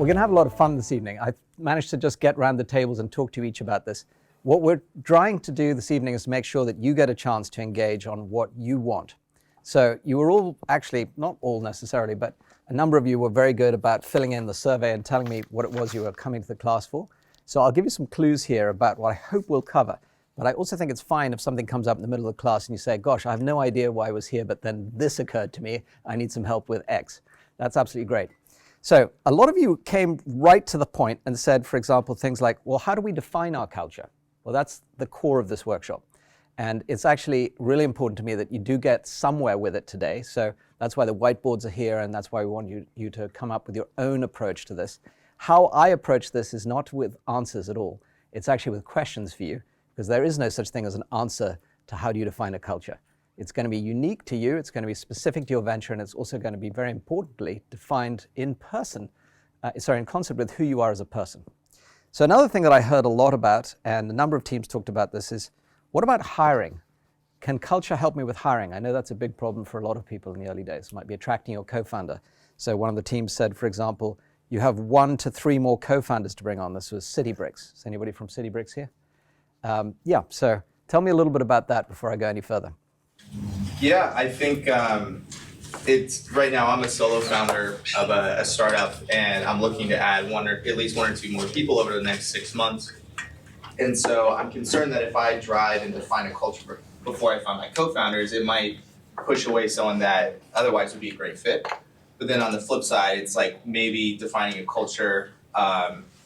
We're going to have a lot of fun this evening. I've managed to just get around the tables and talk to you each about this. What we're trying to do this evening is make sure that you get a chance to engage on what you want. So you were all, actually, not all necessarily, but a number of you were very good about filling in the survey and telling me what it was you were coming to the class for. So I'll give you some clues here about what I hope we'll cover. But I also think it's fine if something comes up in the middle of the class and you say, gosh, I have no idea why I was here, but then this occurred to me. I need some help with X. That's absolutely great. So a lot of you came right to the point and said, for example, things like, well, how do we define our culture? Well, that's the core of this workshop. And it's actually really important to me that you do get somewhere with it today. So that's why the whiteboards are here, and that's why we want you to come up with your own approach to this. How I approach this is not with answers at all. It's actually with questions for you, because there is no such thing as an answer to how do you define a culture. It's going to be unique to you, it's going to be specific to your venture, and it's also going to be, very importantly, defined in concert with who you are as a person. So another thing that I heard a lot about, and a number of teams talked about this, is what about hiring? Can culture help me with hiring? I know that's a big problem for a lot of people in the early days. It might be attracting your co-founder. So one of the teams said, for example, you have 1 to 3 more co-founders to bring on. This was Citybricks. Is anybody from Citybricks here? Yeah, so tell me a little bit about that before I go any further. Yeah, I think it's right now I'm a solo founder of a startup, and I'm looking to add at least 1 or 2 more people over the next 6 months. And so I'm concerned that if I drive and define a culture before I find my co-founders, it might push away someone that otherwise would be a great fit. But then on the flip side, it's like maybe defining a culture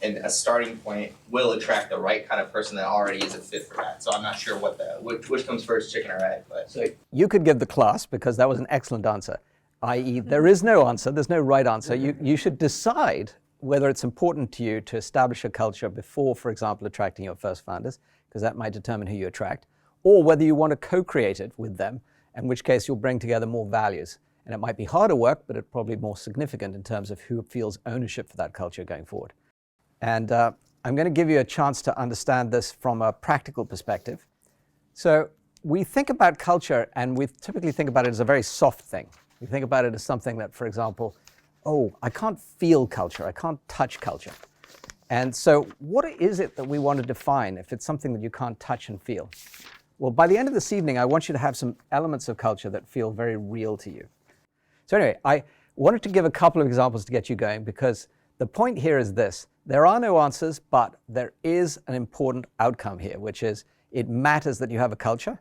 and a starting point will attract the right kind of person that already is a fit for that. So I'm not sure which comes first, chicken or egg. But. So you could give the class, because that was an excellent answer, i.e. there is no answer, there's no right answer. You should decide whether it's important to you to establish a culture before, for example, attracting your first founders, because that might determine who you attract, or whether you want to co-create it with them, in which case you'll bring together more values. And it might be harder work, but it's probably more significant in terms of who feels ownership for that culture going forward. And I'm going to give you a chance to understand this from a practical perspective. So we think about culture, and we typically think about it as a very soft thing. We think about it as something that, for example, oh, I can't feel culture, I can't touch culture. And so what is it that we want to define if it's something that you can't touch and feel? Well, by the end of this evening, I want you to have some elements of culture that feel very real to you. So anyway, I wanted to give a couple of examples to get you going, because the point here is this. There are no answers, but there is an important outcome here, which is it matters that you have a culture.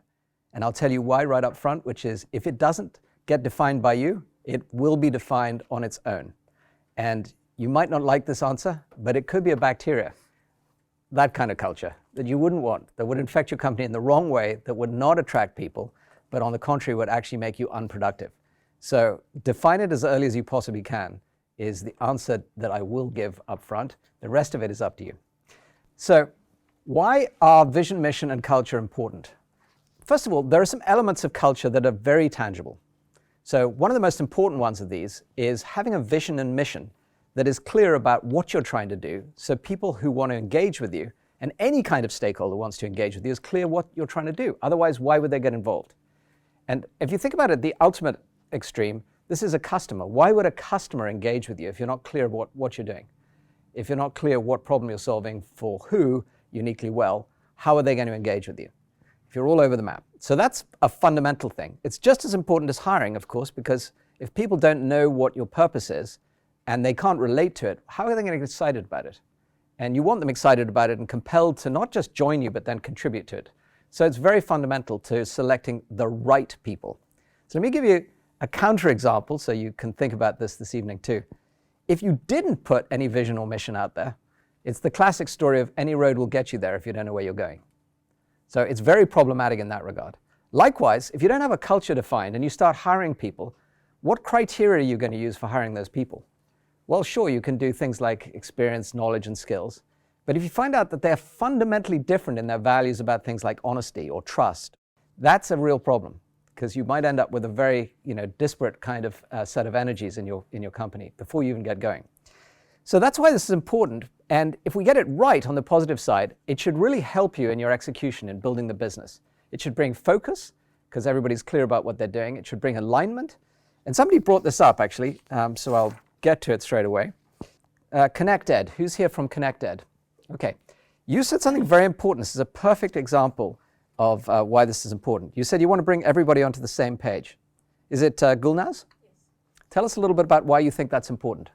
And I'll tell you why right up front, which is if it doesn't get defined by you, it will be defined on its own. And you might not like this answer, but it could be a bacteria, that kind of culture that you wouldn't want, that would infect your company in the wrong way, that would not attract people, but on the contrary would actually make you unproductive. So define it as early as you possibly can is the answer that I will give up front. The rest of it is up to you. So why are vision, mission, and culture important? First of all, there are some elements of culture that are very tangible. So one of the most important ones of these is having a vision and mission that is clear about what you're trying to do, so people who want to engage with you, and any kind of stakeholder wants to engage with you, is clear what you're trying to do. Otherwise, why would they get involved? And if you think about it, the ultimate extreme, this is a customer. Why would a customer engage with you if you're not clear what you're doing? If you're not clear what problem you're solving for who uniquely well, how are they going to engage with you? If you're all over the map. So that's a fundamental thing. It's just as important as hiring, of course, because if people don't know what your purpose is and they can't relate to it, how are they going to get excited about it? And you want them excited about it and compelled to not just join you, but then contribute to it. So it's very fundamental to selecting the right people. So let me give you a counterexample so you can think about this evening too. If you didn't put any vision or mission out there, it's the classic story of any road will get you there if you don't know where you're going. So it's very problematic in that regard. Likewise, if you don't have a culture defined and you start hiring people, what criteria are you going to use for hiring those people? Well, sure, you can do things like experience, knowledge, and skills. But if you find out that they're fundamentally different in their values about things like honesty or trust, that's a real problem, because you might end up with a very disparate kind of set of energies in your company before you even get going. So that's why this is important. And if we get it right on the positive side, it should really help you in your execution in building the business. It should bring focus, because everybody's clear about what they're doing. It should bring alignment. And somebody brought this up, actually, so I'll get to it straight away. ConnectEd. Who's here from ConnectEd? Okay. You said something very important. This is a perfect example of why this is important. You said you want to bring everybody onto the same page. Is it Gulnaz? Yes. Tell us a little bit about why you think that's important.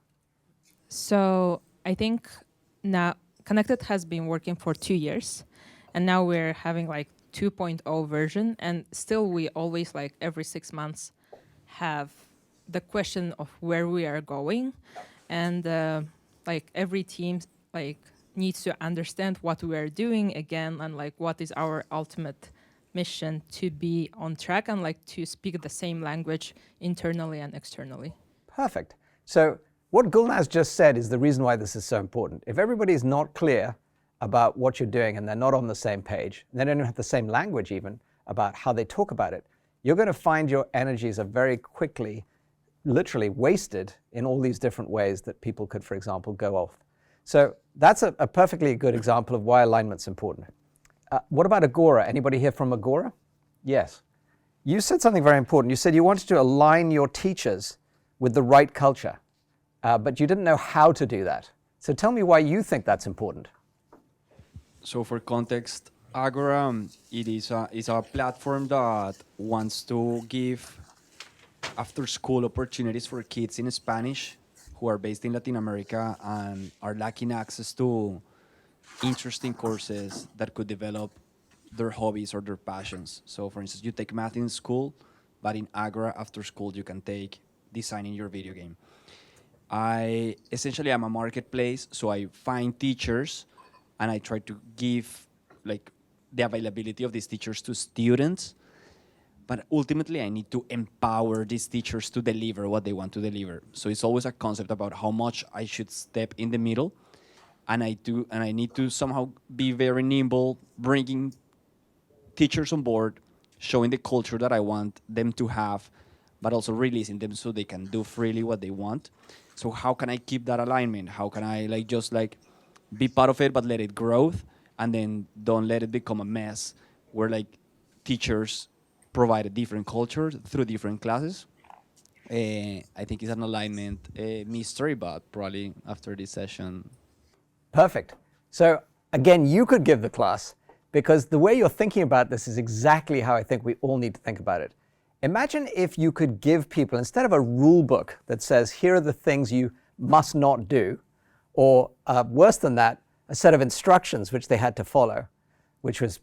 So I think now Connected has been working for 2 years, and now we're having like 2.0 version, and still we always like every 6 months have the question of where we are going, and like every team like needs to understand what we are doing again, and like what is our ultimate mission to be on track and like to speak the same language internally and externally. Perfect. So what Gulnaz just said is the reason why this is so important. If everybody is not clear about what you're doing and they're not on the same page, and they don't have the same language even about how they talk about it, you're going to find your energies are very quickly, literally wasted in all these different ways that people could, for example, go off. So that's a perfectly good example of why alignment's important. What about Agora? Anybody here from Agora? Yes. You said something very important. You said you wanted to align your teachers with the right culture, but you didn't know how to do that. So tell me why you think that's important. So for context, Agora is a platform that wants to give after-school opportunities for kids in Spanish who are based in Latin America and are lacking access to interesting courses that could develop their hobbies or their passions. So for instance, you take math in school, but in Agora after school you can take designing your video game. I essentially am a marketplace, so I find teachers and I try to give like the availability of these teachers to students, but ultimately I need to empower these teachers to deliver what they want to deliver. So it's always a concept about how much I should step in the middle, and I need to somehow be very nimble, bringing teachers on board, showing the culture that I want them to have, but also releasing them so they can do freely what they want. So how can I keep that alignment? How can I just be part of it, but let it grow, and then don't let it become a mess where teachers provide a different culture through different classes? I think it's an alignment mystery, but probably after this session. Perfect. So again, you could give the class, because the way you're thinking about this is exactly how I think we all need to think about it. Imagine if you could give people, instead of a rule book that says, here are the things you must not do, or worse than that, a set of instructions which they had to follow, which was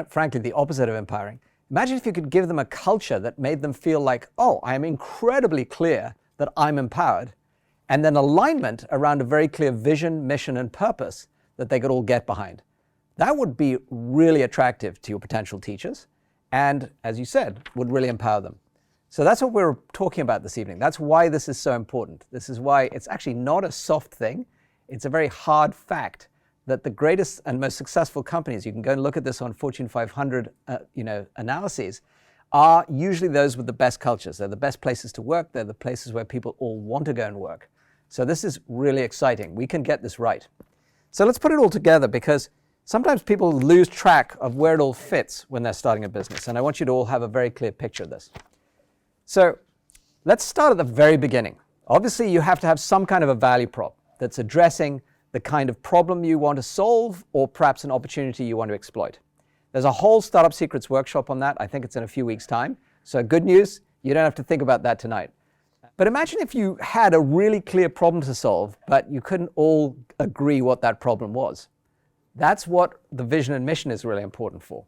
frankly the opposite of empowering. Imagine if you could give them a culture that made them feel like, oh, I am incredibly clear that I'm empowered, and then alignment around a very clear vision, mission, and purpose that they could all get behind. That would be really attractive to your potential teachers, and as you said, would really empower them. So that's what we're talking about this evening. That's why this is so important. This is why it's actually not a soft thing. It's a very hard fact that the greatest and most successful companies, you can go and look at this on Fortune 500 analyses, are usually those with the best cultures. They're the best places to work. They're the places where people all want to go and work. So this is really exciting. We can get this right. So let's put it all together, because sometimes people lose track of where it all fits when they're starting a business. And I want you to all have a very clear picture of this. So let's start at the very beginning. Obviously, you have to have some kind of a value prop that's addressing the kind of problem you want to solve, or perhaps an opportunity you want to exploit. There's a whole Startup Secrets workshop on that. I think it's in a few weeks' time. So good news, you don't have to think about that tonight. But imagine if you had a really clear problem to solve, but you couldn't all agree what that problem was. That's what the vision and mission is really important for.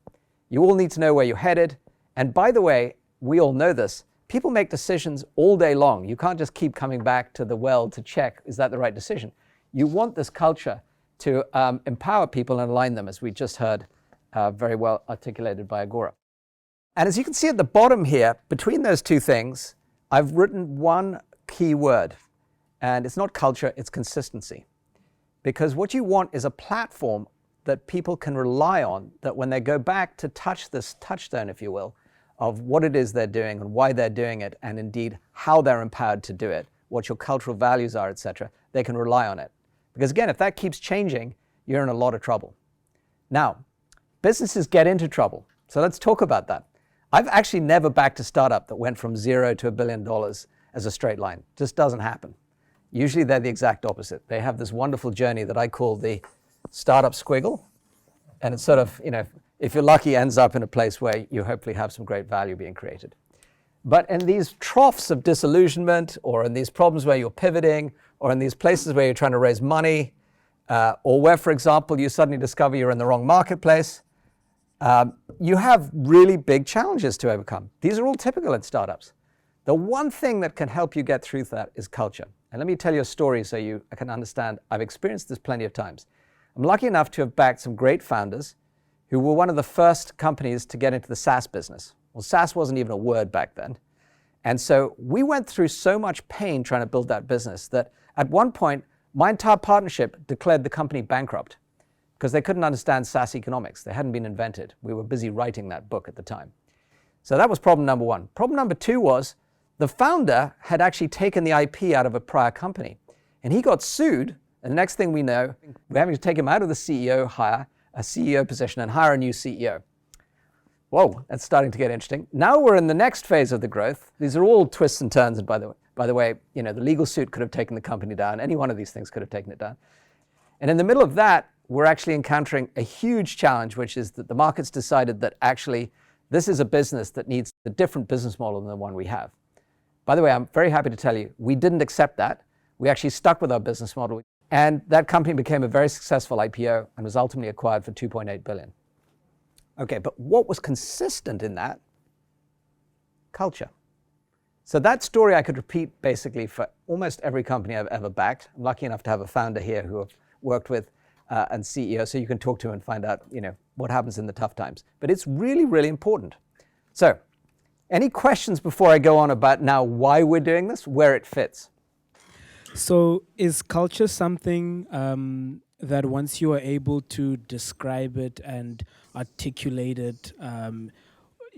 You all need to know where you're headed. And by the way, we all know this, people make decisions all day long. You can't just keep coming back to the well to check, is that the right decision? You want this culture to empower people and align them, as we just heard very well articulated by Agora. And as you can see at the bottom here, between those two things, I've written one key word. And it's not culture, it's consistency. Because what you want is a platform that people can rely on, that when they go back to touch this touchstone, if you will, of what it is they're doing and why they're doing it, and indeed how they're empowered to do it, what your cultural values are, etc., they can rely on it. Because again, if that keeps changing, you're in a lot of trouble. Now, businesses get into trouble. So let's talk about that. I've actually never backed a startup that went from 0 to $1 billion as a straight line. Just doesn't happen. Usually they're the exact opposite. They have this wonderful journey that I call the startup squiggle. And it's sort of, if you're lucky, ends up in a place where you hopefully have some great value being created. But in these troughs of disillusionment, or in these problems where you're pivoting, or in these places where you're trying to raise money, or where, for example, you suddenly discover you're in the wrong marketplace, you have really big challenges to overcome. These are all typical in startups. The one thing that can help you get through that is culture. And let me tell you a story so you can understand. I've experienced this plenty of times. I'm lucky enough to have backed some great founders who were one of the first companies to get into the SaaS business. Well, SaaS wasn't even a word back then. And so we went through so much pain trying to build that business that at one point, my entire partnership declared the company bankrupt because they couldn't understand SaaS economics. They hadn't been invented. We were busy writing that book at the time. So that was problem number one. Problem number two was the founder had actually taken the IP out of a prior company, and he got sued. And the next thing we know, we're having to take him out of the CEO, hire a CEO position, and hire a new CEO. Whoa, that's starting to get interesting. Now we're in the next phase of the growth. These are all twists and turns. And by the way, the legal suit could have taken the company down. Any one of these things could have taken it down. And in the middle of that, we're actually encountering a huge challenge, which is that the market's decided that actually this is a business that needs a different business model than the one we have. By the way, I'm very happy to tell you, we didn't accept that. We actually stuck with our business model. And that company became a very successful IPO and was ultimately acquired for $2.8 billion. Okay, but what was consistent in that? Culture. So that story I could repeat basically for almost every company I've ever backed. I'm lucky enough to have a founder here who I've worked with and CEO, so you can talk to and find out, what happens in the tough times. But it's really, really important. So, any questions before I go on about now why we're doing this, where it fits? So is culture something that once you are able to describe it and articulate it,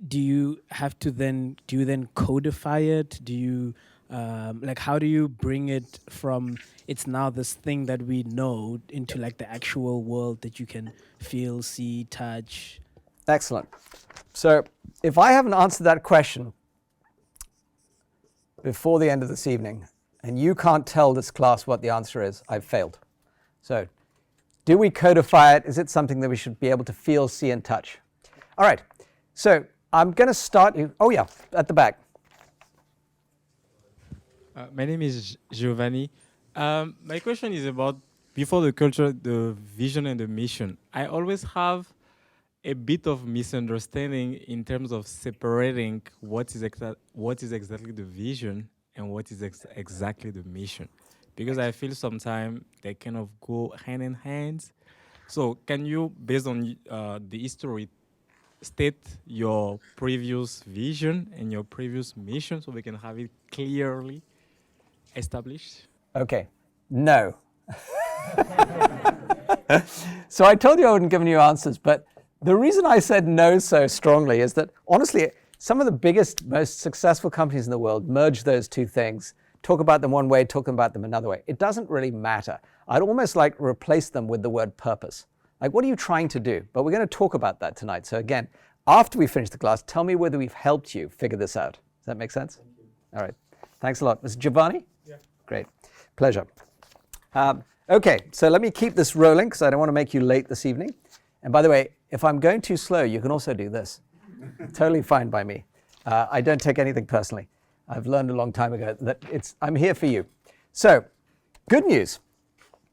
do you then codify it? Do you, how do you bring it from, it's now this thing that we know into the actual world that you can feel, see, touch? Excellent. So if I haven't answered that question before the end of this evening, and you can't tell this class what the answer is, I've failed. So do we codify it? Is it something that we should be able to feel, see, and touch? All right. So I'm going to start you. Oh, yeah, at the back. My name is Giovanni. My question is about, before the culture, the vision and the mission. I always have a bit of misunderstanding in terms of separating what is exactly the vision and what is exactly the mission. Because I feel sometimes they kind of go hand in hand. So can you, based on the history, state your previous vision and your previous mission so we can have it clearly established? Okay. No. So I told you I wouldn't give you answers, but the reason I said no so strongly is that, honestly, some of the biggest, most successful companies in the world merge those two things, talk about them one way, talk about them another way. It doesn't really matter. I'd almost replace them with the word purpose. What are you trying to do? But we're going to talk about that tonight. So again, after we finish the class, tell me whether we've helped you figure this out. Does that make sense? All right. Thanks a lot. Mr. Giovanni? Yeah. Great. Pleasure. Okay, so let me keep this rolling because I don't want to make you late this evening. And by the way, if I'm going too slow, you can also do this. Totally fine by me. I don't take anything personally. I've learned a long time ago that I'm here for you. So, good news.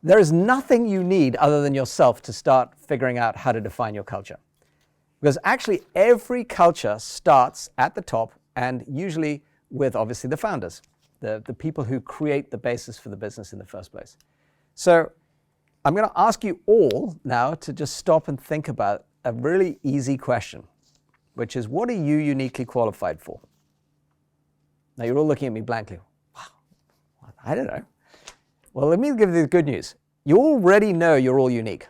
There is nothing you need other than yourself to start figuring out how to define your culture. Because actually every culture starts at the top and usually with obviously the founders, the people who create the basis for the business in the first place. So I'm going to ask you all now to just stop and think about a really easy question, which is, what are you uniquely qualified for? Now you're all looking at me blankly. Wow, I don't know. Well, let me give you the good news. You already know you're all unique.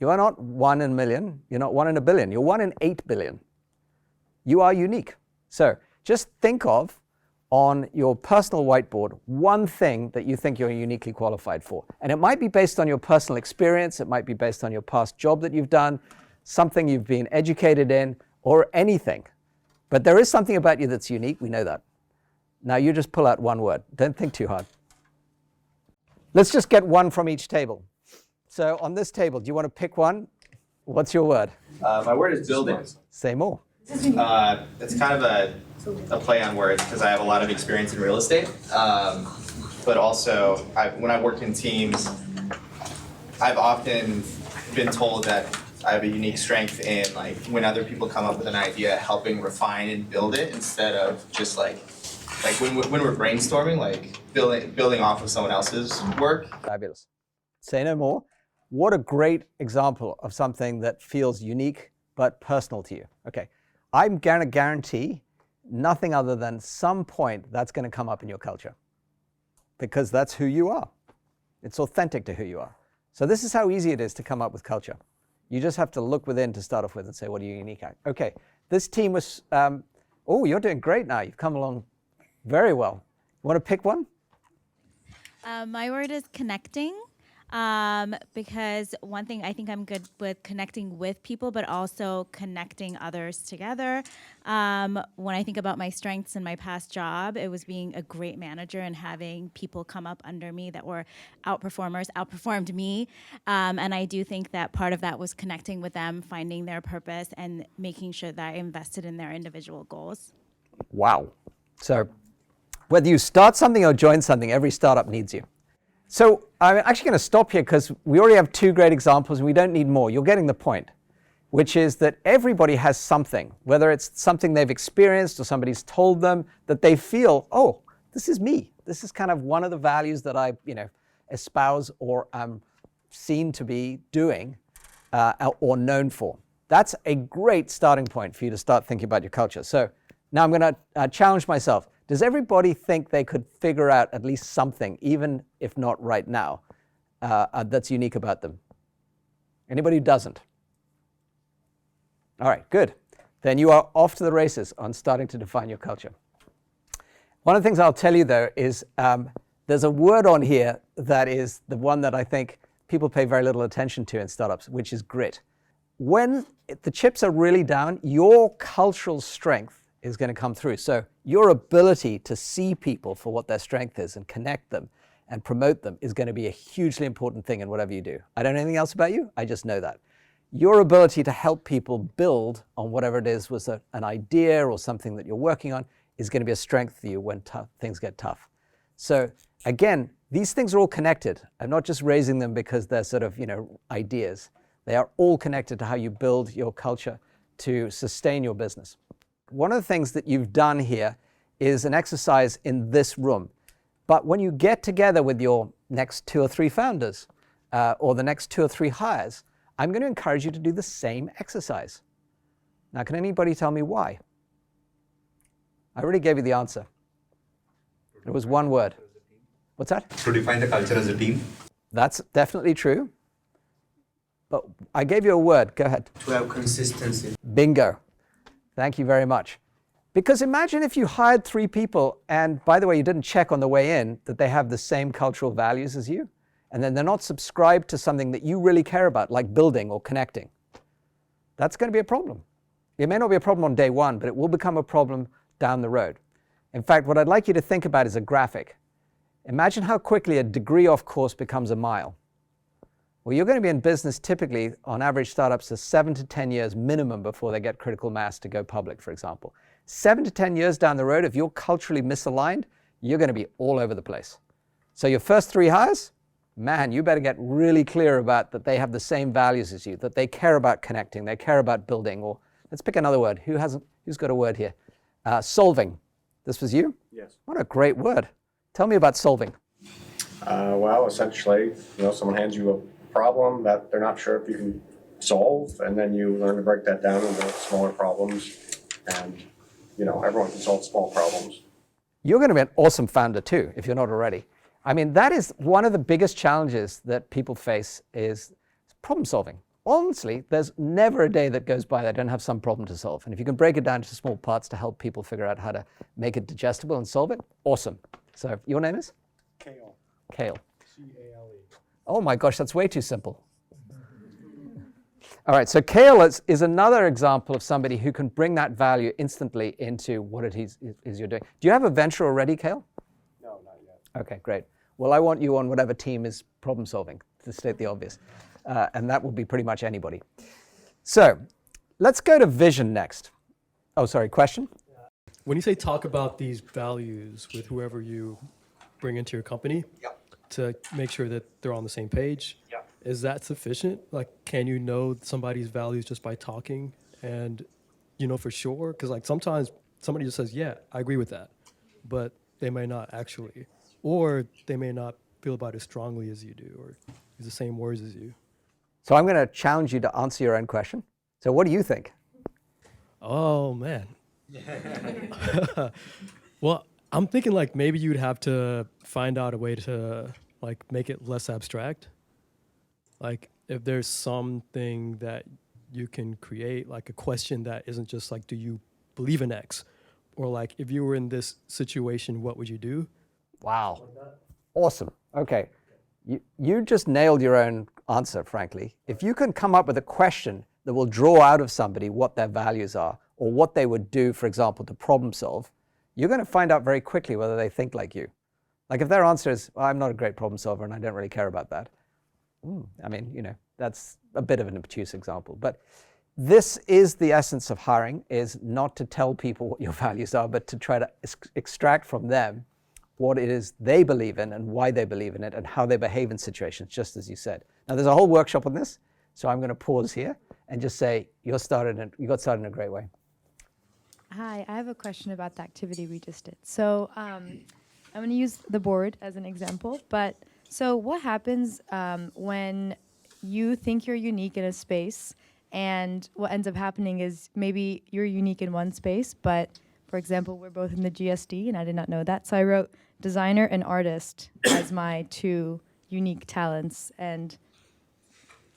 You are not 1 in a million. You're not 1 in a billion. You're 1 in 8 billion. You are unique. So just think of, on your personal whiteboard, one thing that you think you're uniquely qualified for. And it might be based on your personal experience. It might be based on your past job that you've done, something you've been educated in, or anything. But there is something about you that's unique. We know that. Now you just pull out one word. Don't think too hard. Let's just get one from each table. So on this table, do you want to pick one? What's your word? My word is building. Say more. It's kind of a play on words because I have a lot of experience in real estate. But also, when I work in teams, I've often been told that I have a unique strength in like when other people come up with an idea, helping refine and build it instead of just like when we're brainstorming, like building off of someone else's work. Fabulous. Say no more. What a great example of something that feels unique but personal to you. Okay, I'm going to guarantee nothing other than some point that's going to come up in your culture because that's who you are. It's authentic to who you are. So this is how easy it is to come up with culture. You just have to look within to start off with and say, what are you unique at? Okay, this team was, oh, you're doing great now. You've come along very well. You want to pick one? My word is connecting. Because one thing I think I'm good with connecting with people, but also connecting others together. When I think about my strengths in my past job, it was being a great manager and having people come up under me that were outperformed me. And I do think that part of that was connecting with them, finding their purpose, and making sure that I invested in their individual goals. Wow. So whether you start something or join something, every startup needs you. So I'm actually going to stop here because we already have two great examples and we don't need more. You're getting the point, which is that everybody has something, whether it's something they've experienced or somebody's told them that they feel, oh, this is me. This is kind of one of the values that I, espouse or am seen to be doing or known for. That's a great starting point for you to start thinking about your culture. So now I'm going to challenge myself. Does everybody think they could figure out at least something, even if not right now, that's unique about them? Anybody who doesn't? All right, good. Then you are off to the races on starting to define your culture. One of the things I'll tell you, though, is there's a word on here that is the one that I think people pay very little attention to in startups, which is grit. When the chips are really down, your cultural strength is going to come through. So your ability to see people for what their strength is and connect them and promote them is going to be a hugely important thing in whatever you do. I don't know anything else about you. I just know that. Your ability to help people build on whatever it is was an idea or something that you're working on is going to be a strength for you when things get tough. So again, these things are all connected. I'm not just raising them because they're sort of, ideas. They are all connected to how you build your culture to sustain your business. One of the things that you've done here is an exercise in this room. But when you get together with your next 2 or 3 founders or the next 2 or 3 hires, I'm going to encourage you to do the same exercise. Now, can anybody tell me why? I already gave you the answer. It was one word. What's that? To define the culture as a team. That's definitely true. But I gave you a word. Go ahead. To have consistency. Bingo. Thank you very much. Because imagine if you hired 3 people and, by the way, you didn't check on the way in that they have the same cultural values as you, and then they're not subscribed to something that you really care about, like building or connecting. That's going to be a problem. It may not be a problem on day one, but it will become a problem down the road. In fact, what I'd like you to think about is a graphic. Imagine how quickly a degree off course becomes a mile. Well, you're going to be in business typically, on average, startups are 7 to 10 years minimum before they get critical mass to go public, for example. 7 to 10 years down the road, if you're culturally misaligned, you're going to be all over the place. So your first 3 hires, man, you better get really clear about that they have the same values as you, that they care about connecting, they care about building, or let's pick another word. Who's got a word here? Solving. This was you? Yes. What a great word. Tell me about solving. Well, essentially, someone hands you a problem that they're not sure if you can solve, and then you learn to break that down into smaller problems, and everyone can solve small problems. You're going to be an awesome founder too, if you're not already. I mean, that is one of the biggest challenges that people face is problem solving. Honestly, there's never a day that goes by that I don't have some problem to solve. And if you can break it down into small parts to help people figure out how to make it digestible and solve it, awesome. So your name is? Kale. Kale. C-A-L-E. Oh my gosh, that's way too simple. All right, so Kale is another example of somebody who can bring that value instantly into what it is you're doing. Do you have a venture already, Kale? No, not yet. Okay, great. Well, I want you on whatever team is problem solving, to state the obvious. And that will be pretty much anybody. So let's go to vision next. Oh, sorry, question? When you say talk about these values with whoever you bring into your company to make sure that they're on the same page, is that sufficient? Like, can you know somebody's values just by talking and you know for sure? Because like sometimes somebody just says, yeah, I agree with that, but they may not actually, or they may not feel about it as strongly as you do, or use the same words as you. So I'm going to challenge you to answer your own question. So what do you think? Oh, man. Well, I'm thinking like maybe you'd have to find out a way to like make it less abstract. Like if there's something that you can create, like a question that isn't just like, do you believe in X? Or like, if you were in this situation, what would you do? Wow. Awesome. Okay. You just nailed your own answer, frankly. If you can come up with a question that will draw out of somebody what their values are or what they would do, for example, to problem solve, you're going to find out very quickly whether they think like you. Like if their answer is, well, I'm not a great problem solver and I don't really care about that. I mean, you know, that's a bit of an obtuse example. But this is the essence of hiring, is not to tell people what your values are, but to try to extract from them what it is they believe in and why they believe in it and how they behave in situations, just as you said. Now, there's a whole workshop on this, so I'm going to pause here and just say you got started in a great way. Hi, I have a question about the activity we just did. So I'm going to use the board as an example, but so what happens when you think you're unique in a space and what ends up happening is maybe you're unique in one space, but for example, we're both in the GSD and I did not know that. So I wrote designer and artist as my two unique talents, and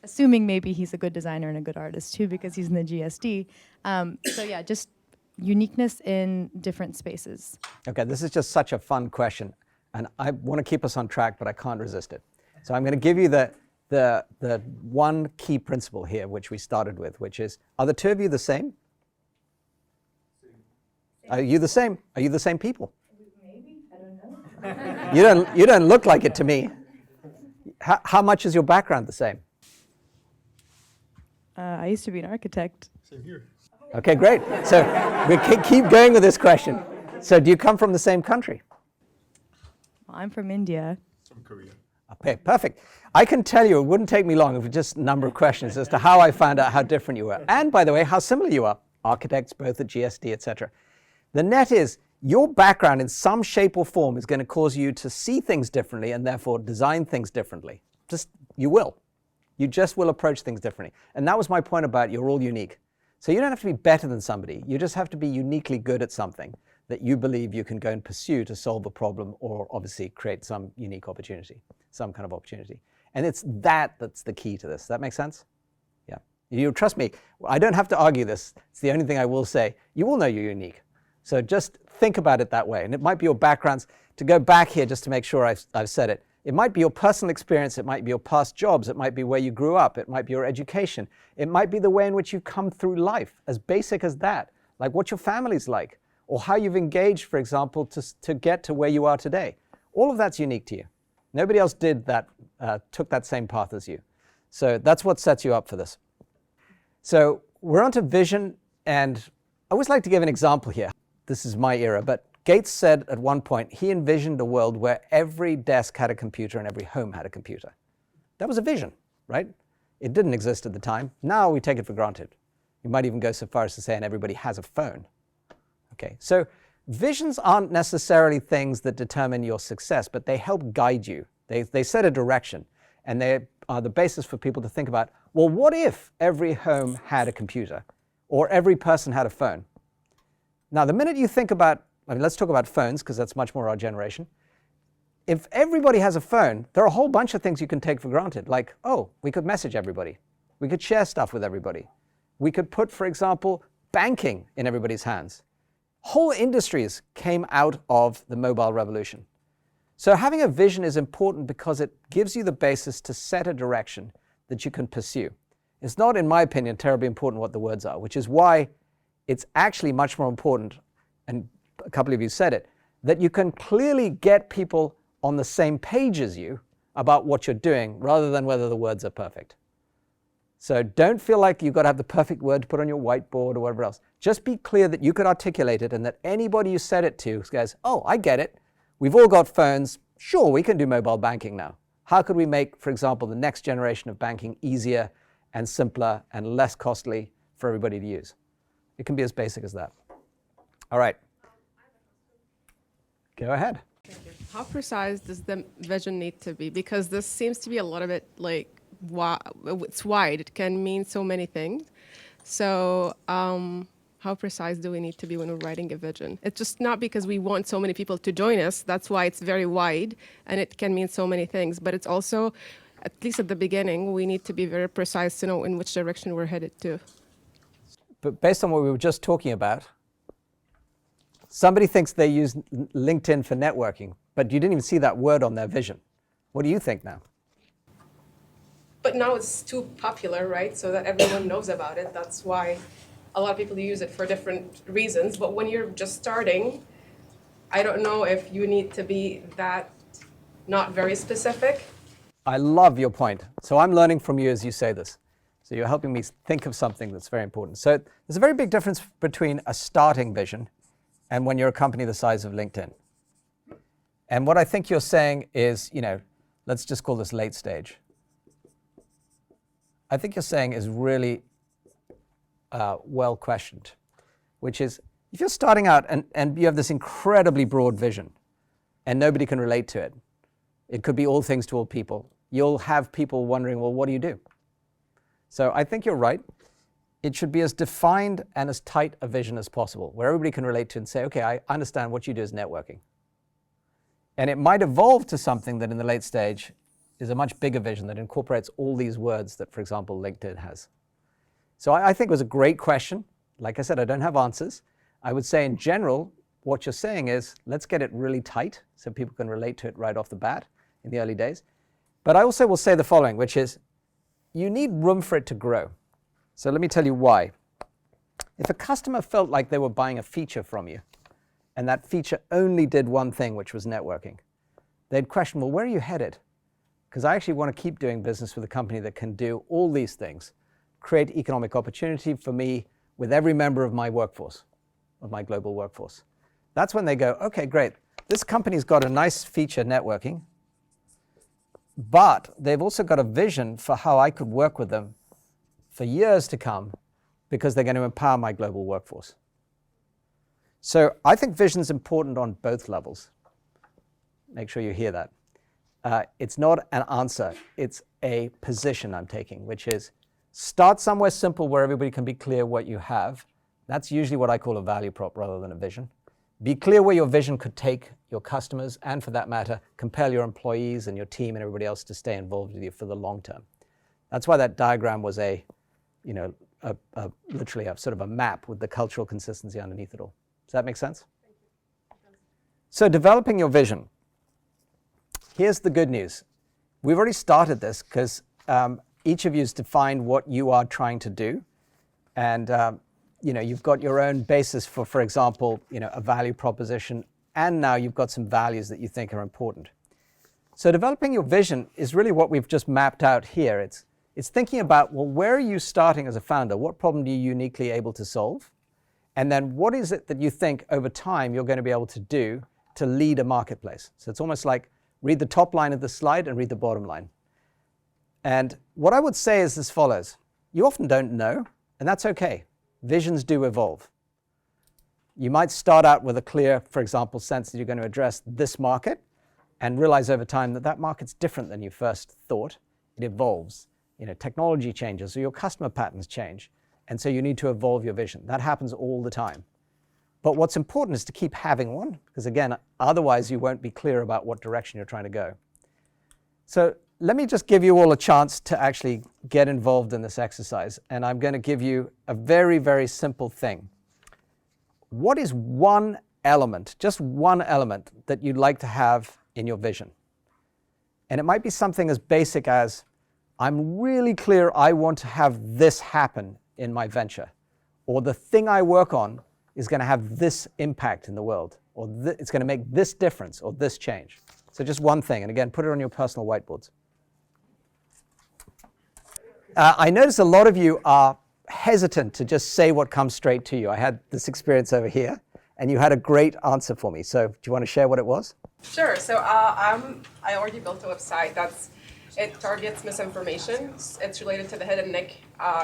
assuming maybe he's a good designer and a good artist too because he's in the GSD. So yeah, just uniqueness in different spaces. Okay, this is just such a fun question, and I want to keep us on track, but I can't resist it. So I'm going to give you the one key principle here, which we started with, which is, are the two of you the same? Are you the same? Are you the same people? Maybe, I don't know. You don't look like it to me. How much is your background the same? I used to be an architect. Same here. Okay, great. So we keep going with this question. So do you come from the same country? Well, I'm from India. From Korea. Okay, perfect. I can tell you, it wouldn't take me long if it just a number of questions as to how I found out how different you were. And by the way, how similar you are. Architects, both at GSD, etc. The net is, your background in some shape or form is going to cause you to see things differently and therefore design things differently. You will. You just will approach things differently. And that was my point about you're all unique. So you don't have to be better than somebody. You just have to be uniquely good at something that you believe you can go and pursue to solve a problem or obviously create some unique opportunity, some kind of opportunity. And it's that's the key to this. Does that make sense? Yeah. You trust me, I don't have to argue this. It's the only thing I will say. You all know you're unique. So just think about it that way. And it might be your backgrounds. To go back here just to make sure I've said it, it might be your personal experience, it might be your past jobs, it might be where you grew up, it might be your education, it might be the way in which you've come through life, as basic as that, like what your family's like, or how you've engaged, for example, to get to where you are today. All of that's unique to you. Nobody else did that, took that same path as you. So that's what sets you up for this. So we're on to vision, and I always like to give an example here. This is my era, but Gates said at one point he envisioned a world where every desk had a computer and every home had a computer. That was a vision, right? It didn't exist at the time. Now we take it for granted. You might even go so far as to say, and everybody has a phone. Okay, so visions aren't necessarily things that determine your success, but they help guide you. They set a direction, and they are the basis for people to think about, well, what if every home had a computer or every person had a phone? Now, the minute you think about, let's talk about phones because that's much more our generation. If everybody has a phone, there are a whole bunch of things you can take for granted, like, oh, we could message everybody. We could share stuff with everybody. We could put, for example, banking in everybody's hands. Whole industries came out of the mobile revolution. So having a vision is important because it gives you the basis to set a direction that you can pursue. It's not, in my opinion, terribly important what the words are, which is why it's actually much more important, and a couple of you said it, that you can clearly get people on the same page as you about what you're doing rather than whether the words are perfect. So don't feel like you've got to have the perfect word to put on your whiteboard or whatever else. Just be clear that you could articulate it and that anybody you said it to goes, oh, I get it. We've all got phones. Sure, we can do mobile banking now. How could we make, for example, the next generation of banking easier and simpler and less costly for everybody to use? It can be as basic as that. All right. Go ahead. How precise does the vision need to be? Because this seems to be a little bit like, it's wide. It can mean so many things. So how precise do we need to be when we're writing a vision? It's just not because we want so many people to join us. That's why it's very wide and it can mean so many things. But it's also, at least at the beginning, we need to be very precise to know in which direction we're headed to. But based on what we were just talking about, somebody thinks they use LinkedIn for networking, but you didn't even see that word on their vision. What do you think now? But now it's too popular, right? So that everyone knows about it. That's why a lot of people use it for different reasons. But when you're just starting, I don't know if you need to be that not very specific. I love your point. So I'm learning from you as you say this. So you're helping me think of something that's very important. So there's a very big difference between a starting vision and when you're a company the size of LinkedIn. And what I think you're saying is, let's just call this late stage. I think you're saying is really well questioned, which is if you're starting out and you have this incredibly broad vision and nobody can relate to it, it could be all things to all people, you'll have people wondering, well, what do you do? So I think you're right. It should be as defined and as tight a vision as possible, where everybody can relate to and say, okay, I understand what you do is networking. And it might evolve to something that in the late stage is a much bigger vision that incorporates all these words that, for example, LinkedIn has. So I think it was a great question. Like I said, I don't have answers. I would say in general, what you're saying is, let's get it really tight so people can relate to it right off the bat in the early days. But I also will say the following, which is, you need room for it to grow. So let me tell you why. If a customer felt like they were buying a feature from you, and that feature only did one thing, which was networking, they'd question, well, where are you headed? Because I actually want to keep doing business with a company that can do all these things, create economic opportunity for me with every member of my workforce, of my global workforce. That's when they go, okay, great. This company's got a nice feature, networking, but they've also got a vision for how I could work with them for years to come because they're going to empower my global workforce. So I think vision is important on both levels. Make sure you hear that. It's not an answer, it's a position I'm taking, which is start somewhere simple where everybody can be clear what you have. That's usually what I call a value prop rather than a vision. Be clear where your vision could take your customers and, for that matter, compel your employees and your team and everybody else to stay involved with you for the long term. That's why that diagram was literally a sort of a map with the cultural consistency underneath it all. Does that make sense? So developing your vision. Here's the good news. We've already started this because each of you has defined what you are trying to do. And you've got your own basis for example, a value proposition. And now you've got some values that you think are important. So developing your vision is really what we've just mapped out here. It's thinking about, well, where are you starting as a founder? What problem are you uniquely able to solve? And then what is it that you think over time you're going to be able to do to lead a marketplace? So it's almost like read the top line of the slide and read the bottom line. And what I would say is as follows. You often don't know, and that's okay. Visions do evolve. You might start out with a clear, for example, sense that you're going to address this market and realize over time that that market's different than you first thought. It evolves. Technology changes, so your customer patterns change. And so you need to evolve your vision. That happens all the time. But what's important is to keep having one, because again, otherwise you won't be clear about what direction you're trying to go. So let me just give you all a chance to actually get involved in this exercise. And I'm going to give you a very, very simple thing. What is one element, just one element, that you'd like to have in your vision? And it might be something as basic as, I'm really clear I want to have this happen in my venture. Or the thing I work on is going to have this impact in the world. Or it's going to make this difference or this change. So just one thing, and again, put it on your personal whiteboards. I notice a lot of you are hesitant to just say what comes straight to you. I had this experience over here, and you had a great answer for me. So do you want to share what it was? Sure. So I already built a website it targets misinformation. It's related to the head and neck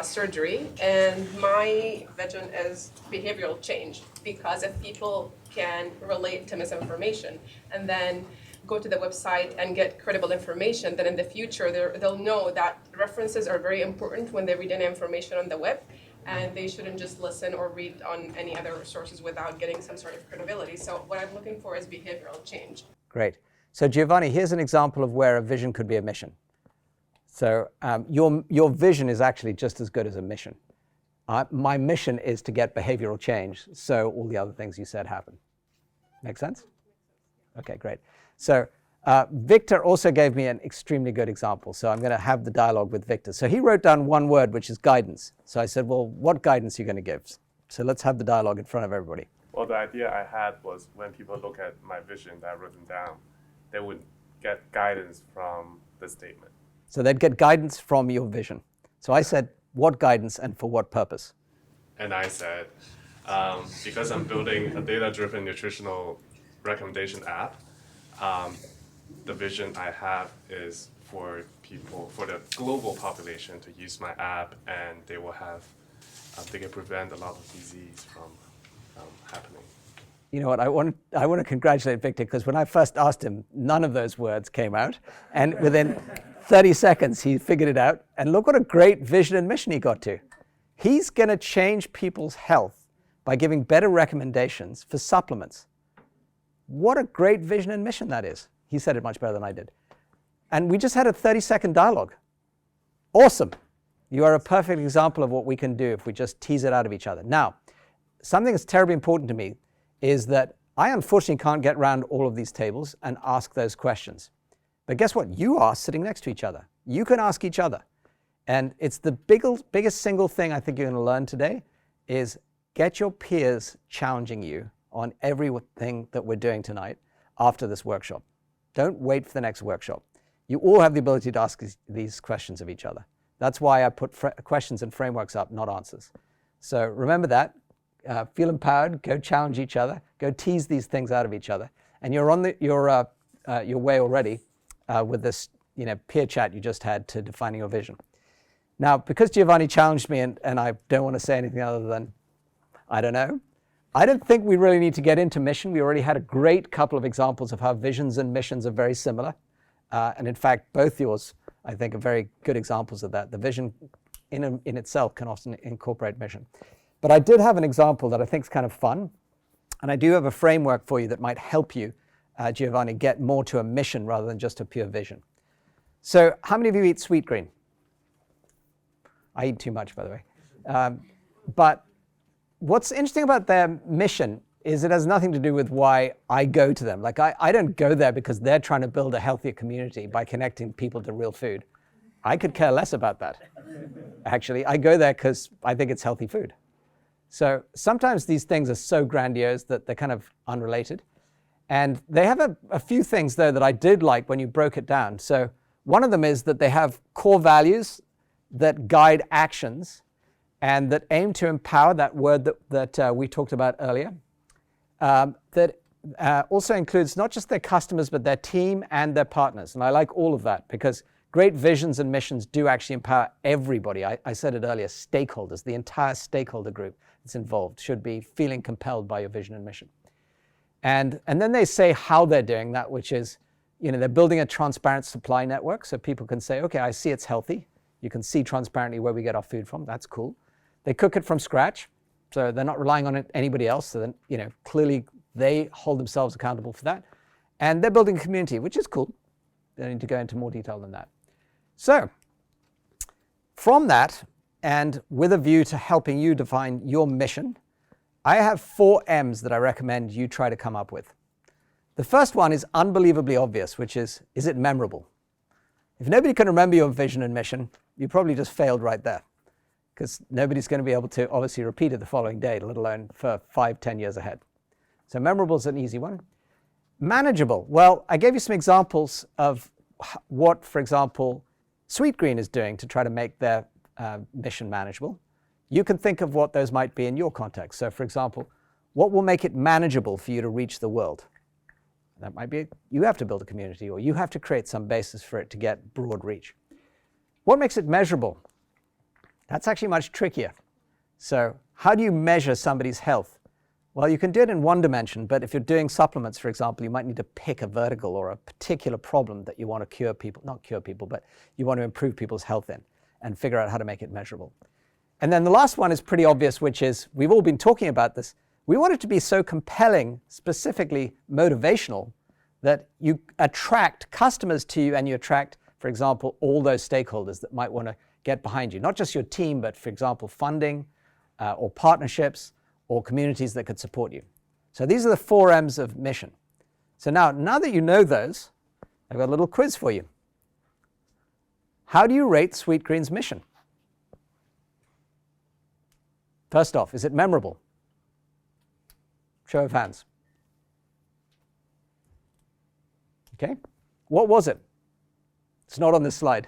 surgery, and my vision is behavioral change, because if people can relate to misinformation and then go to the website and get credible information, then in the future they'll know that references are very important when they read any information on the web, and they shouldn't just listen or read on any other sources without getting some sort of credibility. So what I'm looking for is behavioral change. Great. So Giovanni, here's an example of where a vision could be a mission. So your vision is actually just as good as a mission. My mission is to get behavioral change, so all the other things you said happen. Make sense? Okay, great. So Victor also gave me an extremely good example. So I'm going to have the dialogue with Victor. So he wrote down one word, which is guidance. So I said, well, what guidance are you going to give? So let's have the dialogue in front of everybody. Well, the idea I had was when people look at my vision that I wrote them down, they would get guidance from the statement. So they'd get guidance from your vision. So I said, what guidance and for what purpose? And I said, because I'm building a data-driven nutritional recommendation app, the vision I have is for people, for the global population to use my app, and they will have, they can prevent a lot of disease from happening. You know what, I want to congratulate Victor, because when I first asked him, none of those words came out. And within 30 seconds, he figured it out. And look what a great vision and mission he got to. He's going to change people's health by giving better recommendations for supplements. What a great vision and mission that is. He said it much better than I did. And we just had a 30-second dialogue. Awesome. You are a perfect example of what we can do if we just tease it out of each other. Now, something that's terribly important to me is that I unfortunately can't get around all of these tables and ask those questions. But guess what? You are sitting next to each other. You can ask each other. And it's the biggest single thing I think you're going to learn today is get your peers challenging you on everything that we're doing tonight after this workshop. Don't wait for the next workshop. You all have the ability to ask these questions of each other. That's why I put questions and frameworks up, not answers. So remember that. Feel empowered. Go challenge each other. Go tease these things out of each other. And you're on your way already with this peer chat you just had to defining your vision. Now, because Giovanni challenged me, and I don't want to say anything other than, I don't know. I don't think we really need to get into mission. We already had a great couple of examples of how visions and missions are very similar. And in fact, both yours, I think, are very good examples of that. The vision in itself can often incorporate mission. But I did have an example that I think is kind of fun. And I do have a framework for you that might help you, Giovanni, get more to a mission rather than just a pure vision. So how many of you eat sweet green? I eat too much, by the way. But what's interesting about their mission is it has nothing to do with why I go to them. Like I don't go there because they're trying to build a healthier community by connecting people to real food. I could care less about that. Actually, I go there because I think it's healthy food. So sometimes these things are so grandiose that they're kind of unrelated. And they have a few things, though, that I did like when you broke it down. So one of them is that they have core values that guide actions and that aim to empower, that word that we talked about earlier. That also includes not just their customers, but their team and their partners. And I like all of that because great visions and missions do actually empower everybody. I said it earlier, stakeholders, the entire stakeholder group that's involved should be feeling compelled by your vision and mission. And then they say how they're doing that, which is, they're building a transparent supply network so people can say, okay, I see it's healthy. You can see transparently where we get our food from. That's cool. They cook it from scratch, so they're not relying on anybody else. So then, clearly they hold themselves accountable for that. And they're building a community, which is cool. They don't need to go into more detail than that. So from that, and with a view to helping you define your mission, I have 4 M's that I recommend you try to come up with. The first one is unbelievably obvious, which is it memorable? If nobody can remember your vision and mission, you probably just failed right there, because nobody's going to be able to obviously repeat it the following day, let alone for 5-10 years ahead. So memorable is an easy one. Manageable. Well, I gave you some examples of what, for example, Sweetgreen is doing to try to make their mission manageable. You can think of what those might be in your context. So, for example, what will make it manageable for you to reach the world? That might be you have to build a community, or you have to create some basis for it to get broad reach. What makes it measurable? That's actually much trickier. So how do you measure somebody's health? Well, you can do it in one dimension, but if you're doing supplements, for example, you might need to pick a vertical or a particular problem that you want to cure people, not cure people, but you want to improve people's health in, and figure out how to make it measurable. And then the last one is pretty obvious, which is, we've all been talking about this, we want it to be so compelling, specifically motivational, that you attract customers to you and you attract, for example, all those stakeholders that might want to get behind you. Not just your team, but for example, funding or partnerships or communities that could support you. So these are the 4 M's of mission. So now that you know those, I've got a little quiz for you. How do you rate Sweetgreen's mission? First off, is it memorable? Show of hands. Okay. What was it? It's not on this slide.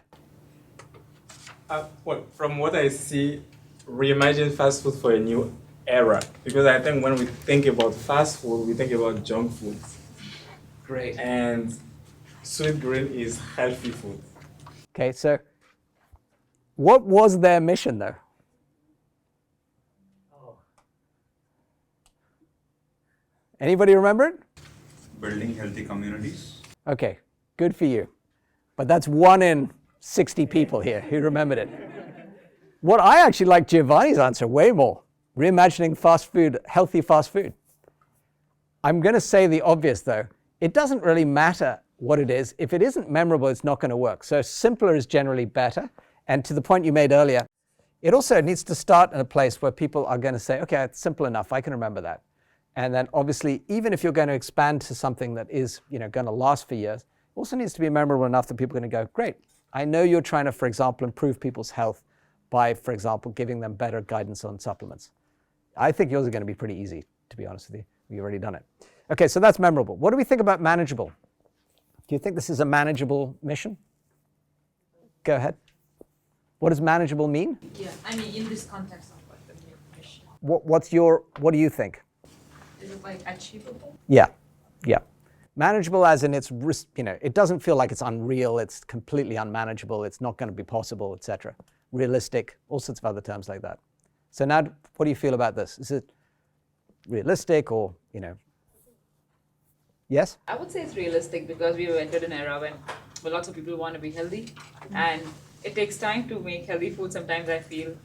Well, from what I see, reimagine fast food for a new era. Because I think when we think about fast food, we think about junk food. Great. And Sweetgreen is healthy food. Okay, so what was their mission though? Anybody remember it? Building healthy communities. Okay, good for you. But that's 1 in 60 people here who remembered it. What I actually like Giovanni's answer way more. Reimagining fast food, healthy fast food. I'm going to say the obvious though. It doesn't really matter what it is. If it isn't memorable, it's not going to work. So simpler is generally better. And to the point you made earlier, it also needs to start in a place where people are going to say, okay, it's simple enough, I can remember that. And then obviously, even if you're going to expand to something that is, going to last for years, it also needs to be memorable enough that people are going to go, great, I know you're trying to, for example, improve people's health by, for example, giving them better guidance on supplements. I think yours are going to be pretty easy, to be honest with you. You've already done it. Okay, so that's memorable. What do we think about manageable? Do you think this is a manageable mission? Go ahead. What does manageable mean? Yeah, I mean, in this context of like the mission. What do you think? Is it like achievable? Yeah. Manageable as in it's, it doesn't feel like it's unreal, it's completely unmanageable, it's not going to be possible, etc. Realistic, all sorts of other terms like that. So now, what do you feel about this? Is it realistic or, yes? I would say it's realistic because we've entered an era when lots of people want to be healthy, and it takes time to make healthy food. Sometimes I feel,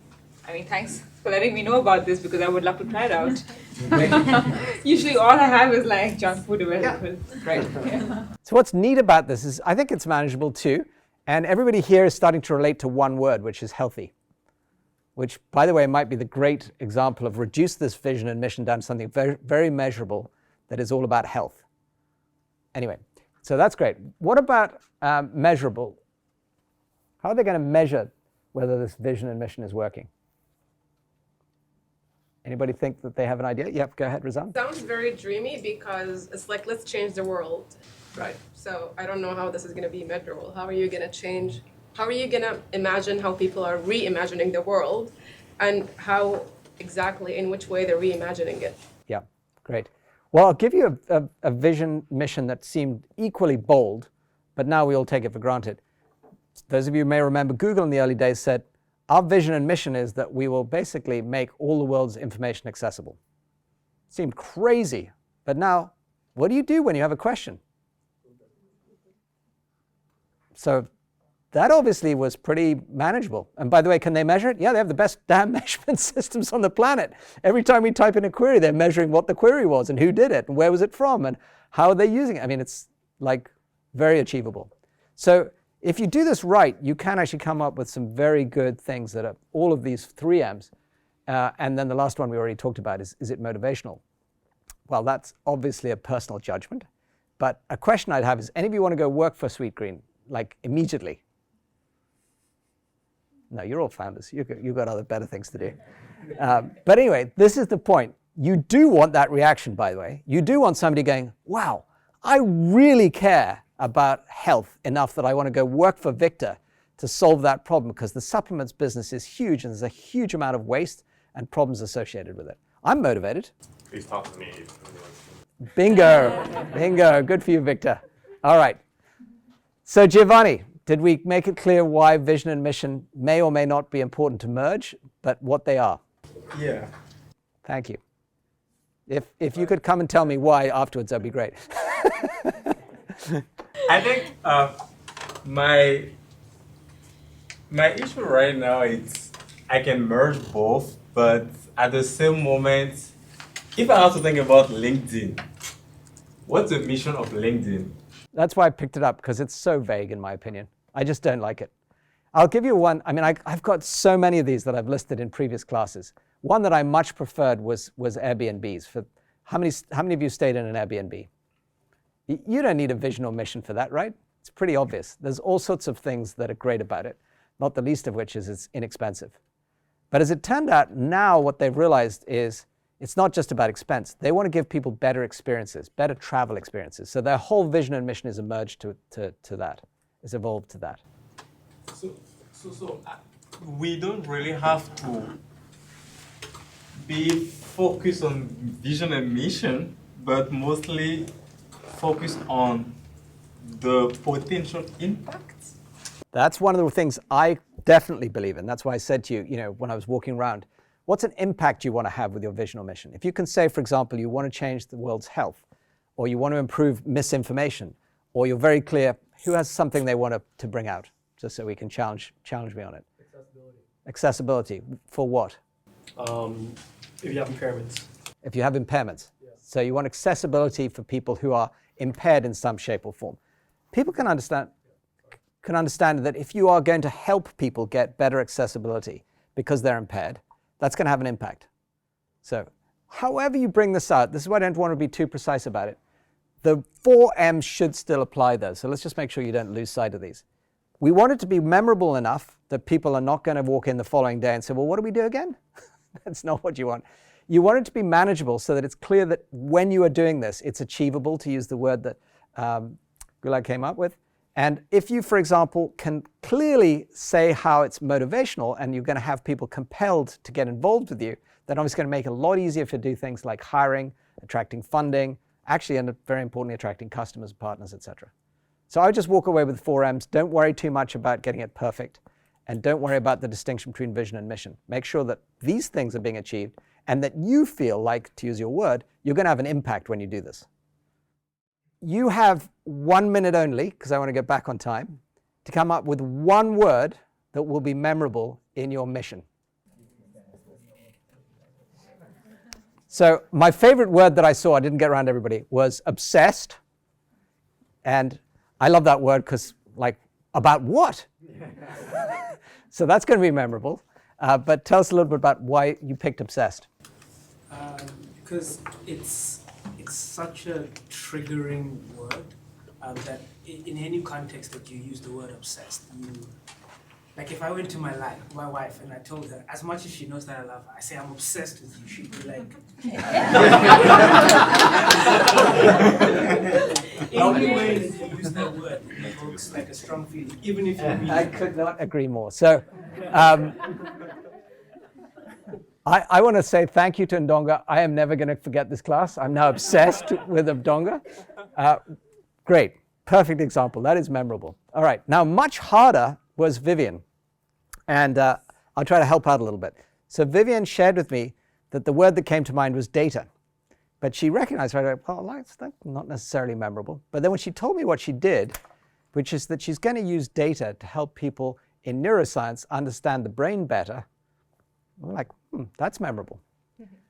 thanks for letting me know about this because I would love to try it out. Usually all I have is like junk food available. Yeah. Right. Yeah. So what's neat about this is I think it's manageable too. And everybody here is starting to relate to one word, which is healthy. Which, by the way, might be the great example of reduce this vision and mission down to something very, very measurable that is all about health. Anyway, so that's great. What about measurable? How are they going to measure whether this vision and mission is working? Anybody think that they have an idea? Yep, go ahead, Razan. Sounds very dreamy because it's like, let's change the world. Right. So I don't know how this is going to be measurable. How are you going to change? How are you going to imagine how people are reimagining the world and how exactly, in which way they're reimagining it? Yeah, great. Well, I'll give you a vision mission that seemed equally bold, but now we all take it for granted. Those of you who may remember Google in the early days said, our vision and mission is that we will basically make all the world's information accessible. Seemed crazy, but now, what do you do when you have a question? So that obviously was pretty manageable. And by the way, can they measure it? Yeah, they have the best damn measurement systems on the planet. Every time we type in a query, they're measuring what the query was and who did it and where was it from and how are they using it. It's like very achievable. So if you do this right, you can actually come up with some very good things that are all of these 3 M's. And then the last one we already talked about is it motivational? Well, that's obviously a personal judgment. But a question I'd have is, any of you want to go work for Sweetgreen, like immediately? No, you're all founders. You've got other better things to do. But anyway, this is the point. You do want that reaction, by the way. You do want somebody going, wow, I really care about health enough that I want to go work for Victor to solve that problem, because the supplements business is huge and there's a huge amount of waste and problems associated with it. I'm motivated. Please talk to me. Bingo. Bingo. Good for you, Victor. All right. So Giovanni, did we make it clear why vision and mission may or may not be important to merge, but what they are? Yeah. Thank you. If you could come and tell me why afterwards, that'd be great. I think my issue right now is I can merge both, but at the same moment, if I have to think about LinkedIn, what's the mission of LinkedIn? That's why I picked it up, because it's so vague in my opinion. I just don't like it. I'll give you one. I mean, I've got so many of these that I've listed in previous classes. One that I much preferred was Airbnbs. For how many of you stayed in an Airbnb? You don't need a vision or mission for that, right? It's pretty obvious. There's all sorts of things that are great about it, not the least of which is it's inexpensive. But as it turned out, now what they've realized is it's not just about expense. They want to give people better experiences, better travel experiences. So their whole vision and mission is emerged to that, is evolved to that. So we don't really have to be focused on vision and mission, but mostly focused on the potential impacts. That's one of the things I definitely believe in. That's why I said to you, when I was walking around, what's an impact you want to have with your vision or mission? If you can say, for example, you want to change the world's health, or you want to improve misinformation, or you're very clear who has something they want to bring out, just so we can challenge me on it. Accessibility. Accessibility, for what? If you have impairments. If you have impairments. Yeah. So you want accessibility for people who are impaired in some shape or form. People can understand that if you are going to help people get better accessibility because they're impaired, that's going to have an impact. So however you bring this out, this is why I don't want to be too precise about it. The 4 M's should still apply though, so let's just make sure you don't lose sight of these. We want it to be memorable enough that people are not going to walk in the following day and say, well, what do we do again? That's not what you want. You want it to be manageable so that it's clear that when you are doing this, it's achievable, to use the word that Gulab came up with. And if you, for example, can clearly say how it's motivational and you're going to have people compelled to get involved with you, then obviously going to make it a lot easier to do things like hiring, attracting funding, actually, and very importantly, attracting customers, partners, etc. So I would just walk away with 4 M's. Don't worry too much about getting it perfect. And don't worry about the distinction between vision and mission. Make sure that these things are being achieved and that you feel like, to use your word, you're going to have an impact when you do this. You have 1 minute only, because I want to get back on time, to come up with one word that will be memorable in your mission. So my favorite word that I saw, I didn't get around to everybody, was obsessed. And I love that word because, like, about what? So that's going to be memorable. But tell us a little bit about why you picked obsessed. Because it's such a triggering word that in any context that you use the word obsessed, like if I went to my wife and I told her, as much as she knows that I love her, I say I'm obsessed with you, she'd be like, any way that you use that word evokes like a strong feeling, even if you mean I could not agree more. So I want to say thank you to Ndonga. I am never going to forget this class. I'm now obsessed with Ndonga. Great. Perfect example. That is memorable. All right. Now, much harder was Vivian. And I'll try to help out a little bit. So Vivian shared with me that the word that came to mind was data. But she recognized right away, well, that's not necessarily memorable. But then when she told me what she did, which is that she's going to use data to help people in neuroscience understand the brain better, we're like, that's memorable.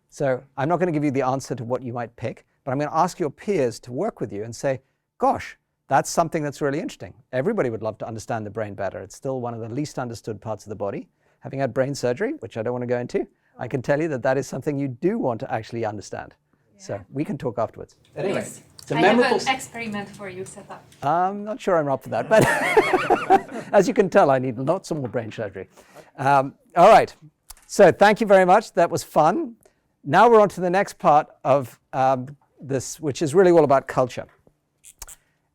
So I'm not going to give you the answer to what you might pick, but I'm going to ask your peers to work with you and say, gosh, that's something that's really interesting. Everybody would love to understand the brain better. It's still one of the least understood parts of the body. Having had brain surgery, which I don't want to go into, I can tell you that that is something you do want to actually understand. Yeah. So we can talk afterwards. Anyway, yes. I have an experiment for you set up. I'm not sure I'm up for that, but as you can tell, I need lots more brain surgery. All right. So thank you very much. That was fun. Now we're on to the next part of this, which is really all about culture.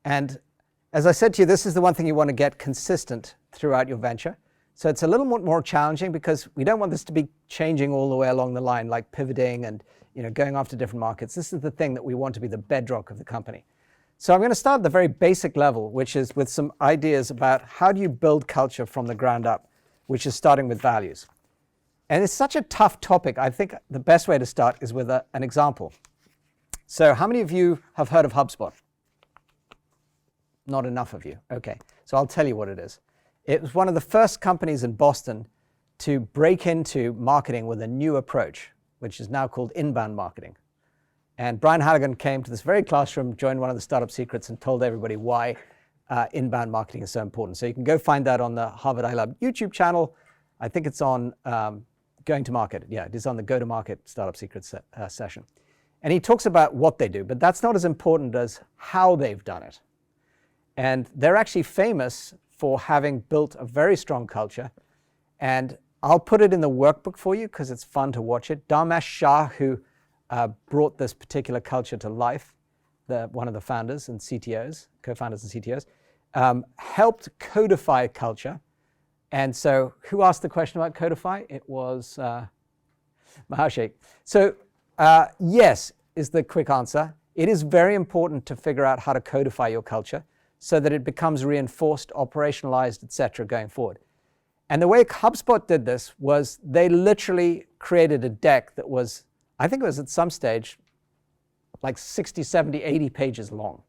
And as I said to you, this is the one thing you want to get consistent throughout your venture. So it's a little more challenging because we don't want this to be changing all the way along the line, like pivoting and going after different markets. This is the thing that we want to be the bedrock of the company. So I'm going to start at the very basic level, which is with some ideas about how do you build culture from the ground up, which is starting with values. And it's such a tough topic. I think the best way to start is with an example. So how many of you have heard of HubSpot? Not enough of you. Okay, so I'll tell you what it is. It was one of the first companies in Boston to break into marketing with a new approach, which is now called inbound marketing. And Brian Halligan came to this very classroom, joined one of the startup secrets, and told everybody why inbound marketing is so important. So you can go find that on the Harvard iLab YouTube channel. I think it's on Going to Market. Yeah, it is on the Go to Market Startup Secrets session. And he talks about what they do, but that's not as important as how they've done it. And they're actually famous for having built a very strong culture. And I'll put it in the workbook for you because it's fun to watch it. Dharmesh Shah, who brought this particular culture to life, one of the founders and CTOs, co-founders and CTOs, helped codify culture. And so who asked the question about codify? It was Maharshi. So yes is the quick answer. It is very important to figure out how to codify your culture so that it becomes reinforced, operationalized, etc. going forward. And the way HubSpot did this was they literally created a deck that was, I think it was at some stage, like 60, 70, 80 pages long.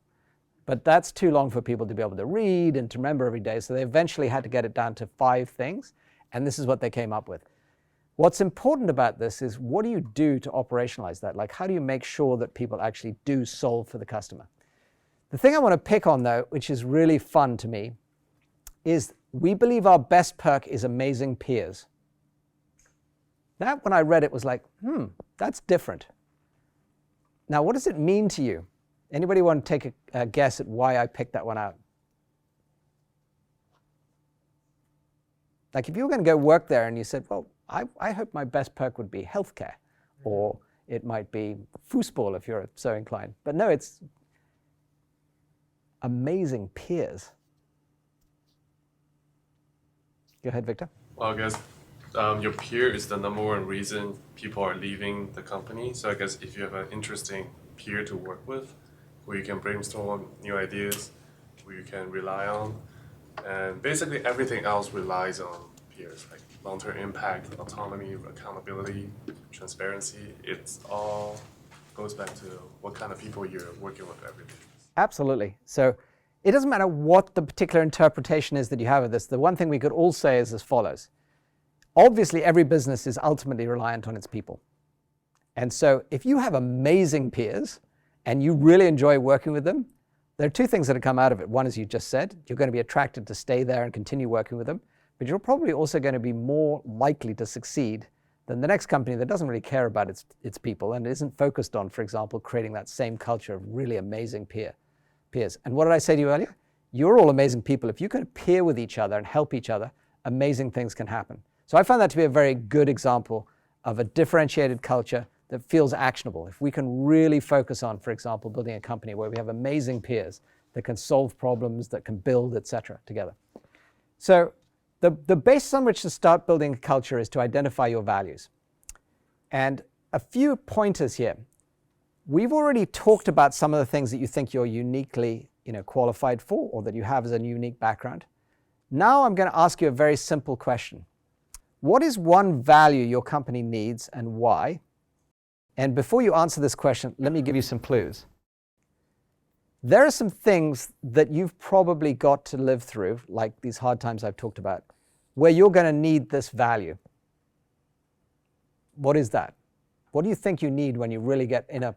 But that's too long for people to be able to read and to remember every day. So they eventually had to get it down to 5 things. And this is what they came up with. What's important about this is what do you do to operationalize that? Like how do you make sure that people actually do solve for the customer? The thing I want to pick on though, which is really fun to me, is we believe our best perk is amazing peers. That, when I read it, was like, that's different. Now, what does it mean to you? Anybody want to take a guess at why I picked that one out? Like if you were going to go work there and you said, well, I hope my best perk would be healthcare, or it might be foosball if you're so inclined. But no, it's amazing peers. Go ahead, Victor. Well, I guess your peer is the number one reason people are leaving the company. So I guess if you have an interesting peer to work with, where you can brainstorm new ideas, where you can rely on, and basically everything else relies on peers, like long-term impact, autonomy, accountability, transparency. It's all goes back to what kind of people you're working with every day. Absolutely. So it doesn't matter what the particular interpretation is that you have of this. The one thing we could all say is as follows. Obviously, every business is ultimately reliant on its people. And so if you have amazing peers and you really enjoy working with them, there are 2 things that have come out of it. One, as you just said, you're going to be attracted to stay there and continue working with them, but you're probably also going to be more likely to succeed than the next company that doesn't really care about its people and isn't focused on, for example, creating that same culture of really amazing peers. And what did I say to you earlier? You're all amazing people. If you can peer with each other and help each other, amazing things can happen. So I found that to be a very good example of a differentiated culture that feels actionable. If we can really focus on, for example, building a company where we have amazing peers that can solve problems, that can build, etc., together. So the basis on which to start building a culture is to identify your values. And a few pointers here. We've already talked about some of the things that you think you're uniquely qualified for, or that you have as a unique background. Now I'm going to ask you a very simple question. What is one value your company needs and why? And before you answer this question, let me give you some clues. There are some things that you've probably got to live through, like these hard times I've talked about, where you're going to need this value. What is that? What do you think you need when you really get in a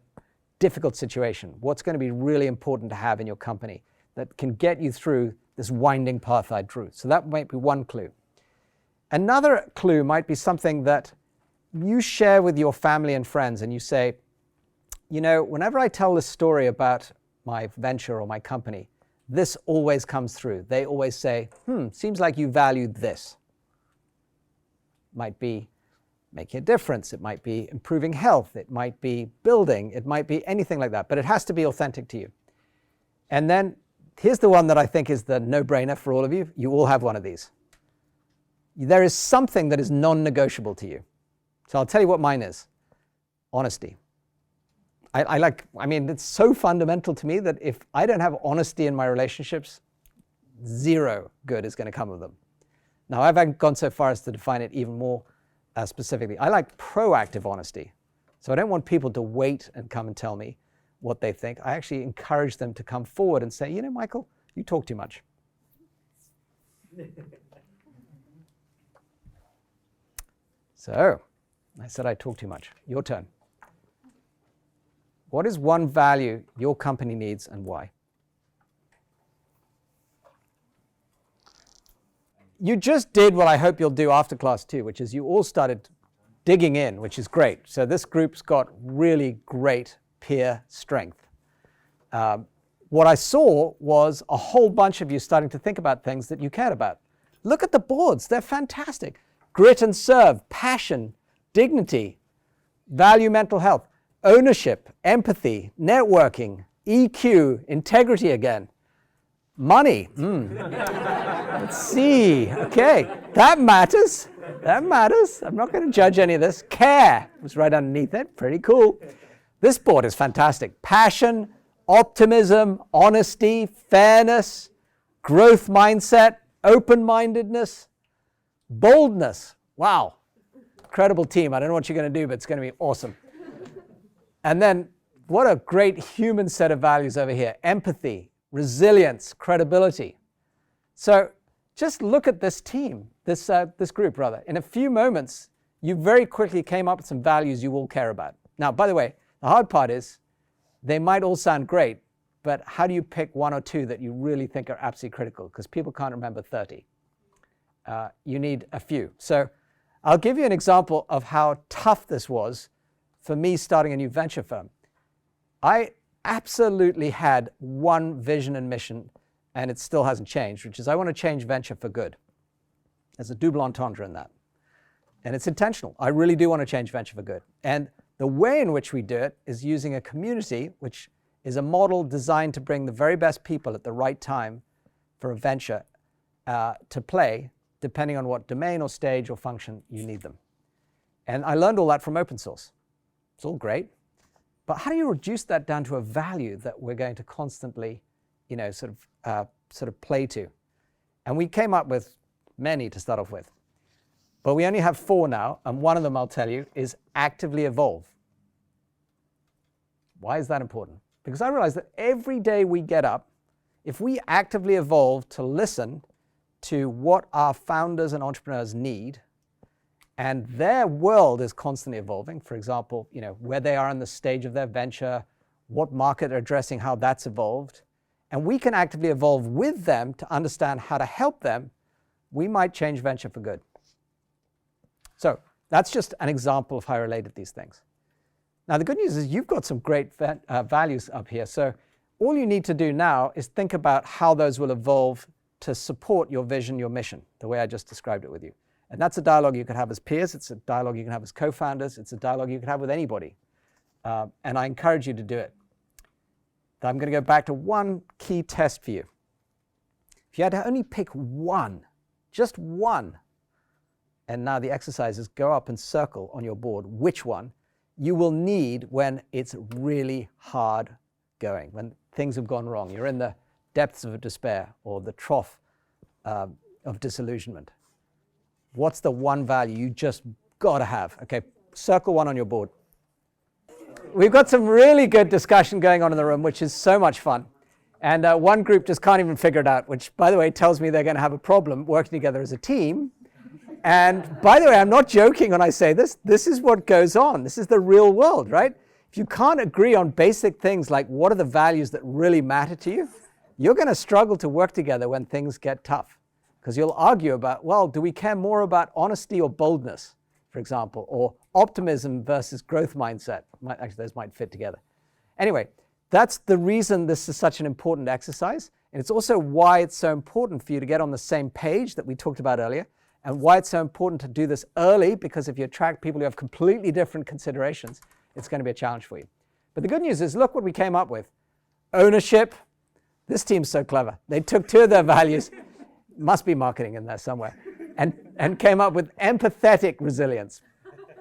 difficult situation? What's going to be really important to have in your company that can get you through this winding path I drew? So that might be one clue. Another clue might be something that you share with your family and friends and you say, whenever I tell this story about my venture or my company, this always comes through. They always say, seems like you valued this. Might be making a difference. It might be improving health. It might be building. It might be anything like that. But it has to be authentic to you. And then Here's the one that I think is the no-brainer for all of you. You all have one of these. There is something that is non-negotiable to you. So I'll tell you what mine is. Honesty. I mean, it's so fundamental to me that if I don't have honesty in my relationships, zero good is going to come of them. Now, I've gone so far as to define it even more specifically. I like proactive honesty. So I don't want people to wait and come and tell me what they think. I actually encourage them to come forward and say, you know, Michael, you talk too much. So, I said I talk too much. Your turn. What is one value your company needs and why? You just did what I hope you'll do after class 2, which is you all started digging in, which is great. So this group's got really great peer strength. What I saw was a whole bunch of you starting to think about things that you cared about. Look at the boards. They're fantastic. Grit and serve, passion, dignity, value mental health, ownership, empathy, networking, EQ, integrity again, money. Let's see. Okay, that matters. That matters. I'm not going to judge any of this. Care was right underneath it. Pretty cool. This board is fantastic. Passion, optimism, honesty, fairness, growth mindset, open-mindedness, boldness. Wow. Incredible team. I don't know what you're going to do, but it's going to be awesome. And then what a great human set of values over here. Empathy, resilience, credibility. So just look at this team, this group rather. In a few moments, you very quickly came up with some values you all care about. Now, by the way, the hard part is they might all sound great, but how do you pick one or two that you really think are absolutely critical? Because people can't remember 30. You need a few. So I'll give you an example of how tough this was for me starting a new venture firm. I absolutely had one vision and mission, and it still hasn't changed, which is I want to change venture for good. There's a double entendre in that. And it's intentional. I really do want to change venture for good. And the way in which we do it is using a community, which is a model designed to bring the very best people at the right time for a venture to play, depending on what domain or stage or function you need them. And I learned all that from open source. It's all great. But how do you reduce that down to a value that we're going to constantly, you know, sort of play to? And we came up with many to start off with. But we only have 4 now, and one of them, I'll tell you, is actively evolve. Why is that important? Because I realize that every day we get up, if we actively evolve to listen to what our founders and entrepreneurs need, and their world is constantly evolving, for example, you know, where they are in the stage of their venture, what market they're addressing, how that's evolved, and we can actively evolve with them to understand how to help them, we might change venture for good. So that's just an example of how I related these things. Now, the good news is you've got some great values up here. So all you need to do now is think about how those will evolve to support your vision, your mission, the way I just described it with you. And that's a dialogue you can have as peers. It's a dialogue you can have as co-founders. It's a dialogue you can have with anybody. And I encourage you to do it. I'm going to go back to one key test for you. If you had to only pick one, just one, and now the exercise is go up and circle on your board which one you will need when it's really hard going, when things have gone wrong. You're in the depths of despair or the trough of disillusionment. What's the one value you just got to have? Okay, circle one on your board. We've got some really good discussion going on in the room, which is so much fun. And one group just can't even figure it out, which, by the way, tells me they're going to have a problem working together as a team. And by the way, I'm not joking when I say this. This is what goes on. This is the real world, right? If you can't agree on basic things like what are the values that really matter to you, you're going to struggle to work together when things get tough. Because you'll argue about, well, do we care more about honesty or boldness, for example, or optimism versus growth mindset? Actually, those might fit together. Anyway, that's the reason this is such an important exercise. And it's also why it's so important for you to get on the same page that we talked about earlier, and why it's so important to do this early, because if you attract people who have completely different considerations, it's going to be a challenge for you. But the good news is, look what we came up with. Ownership, This team's so clever. They took 2 of their values, must be marketing in there somewhere, and came up with empathetic resilience.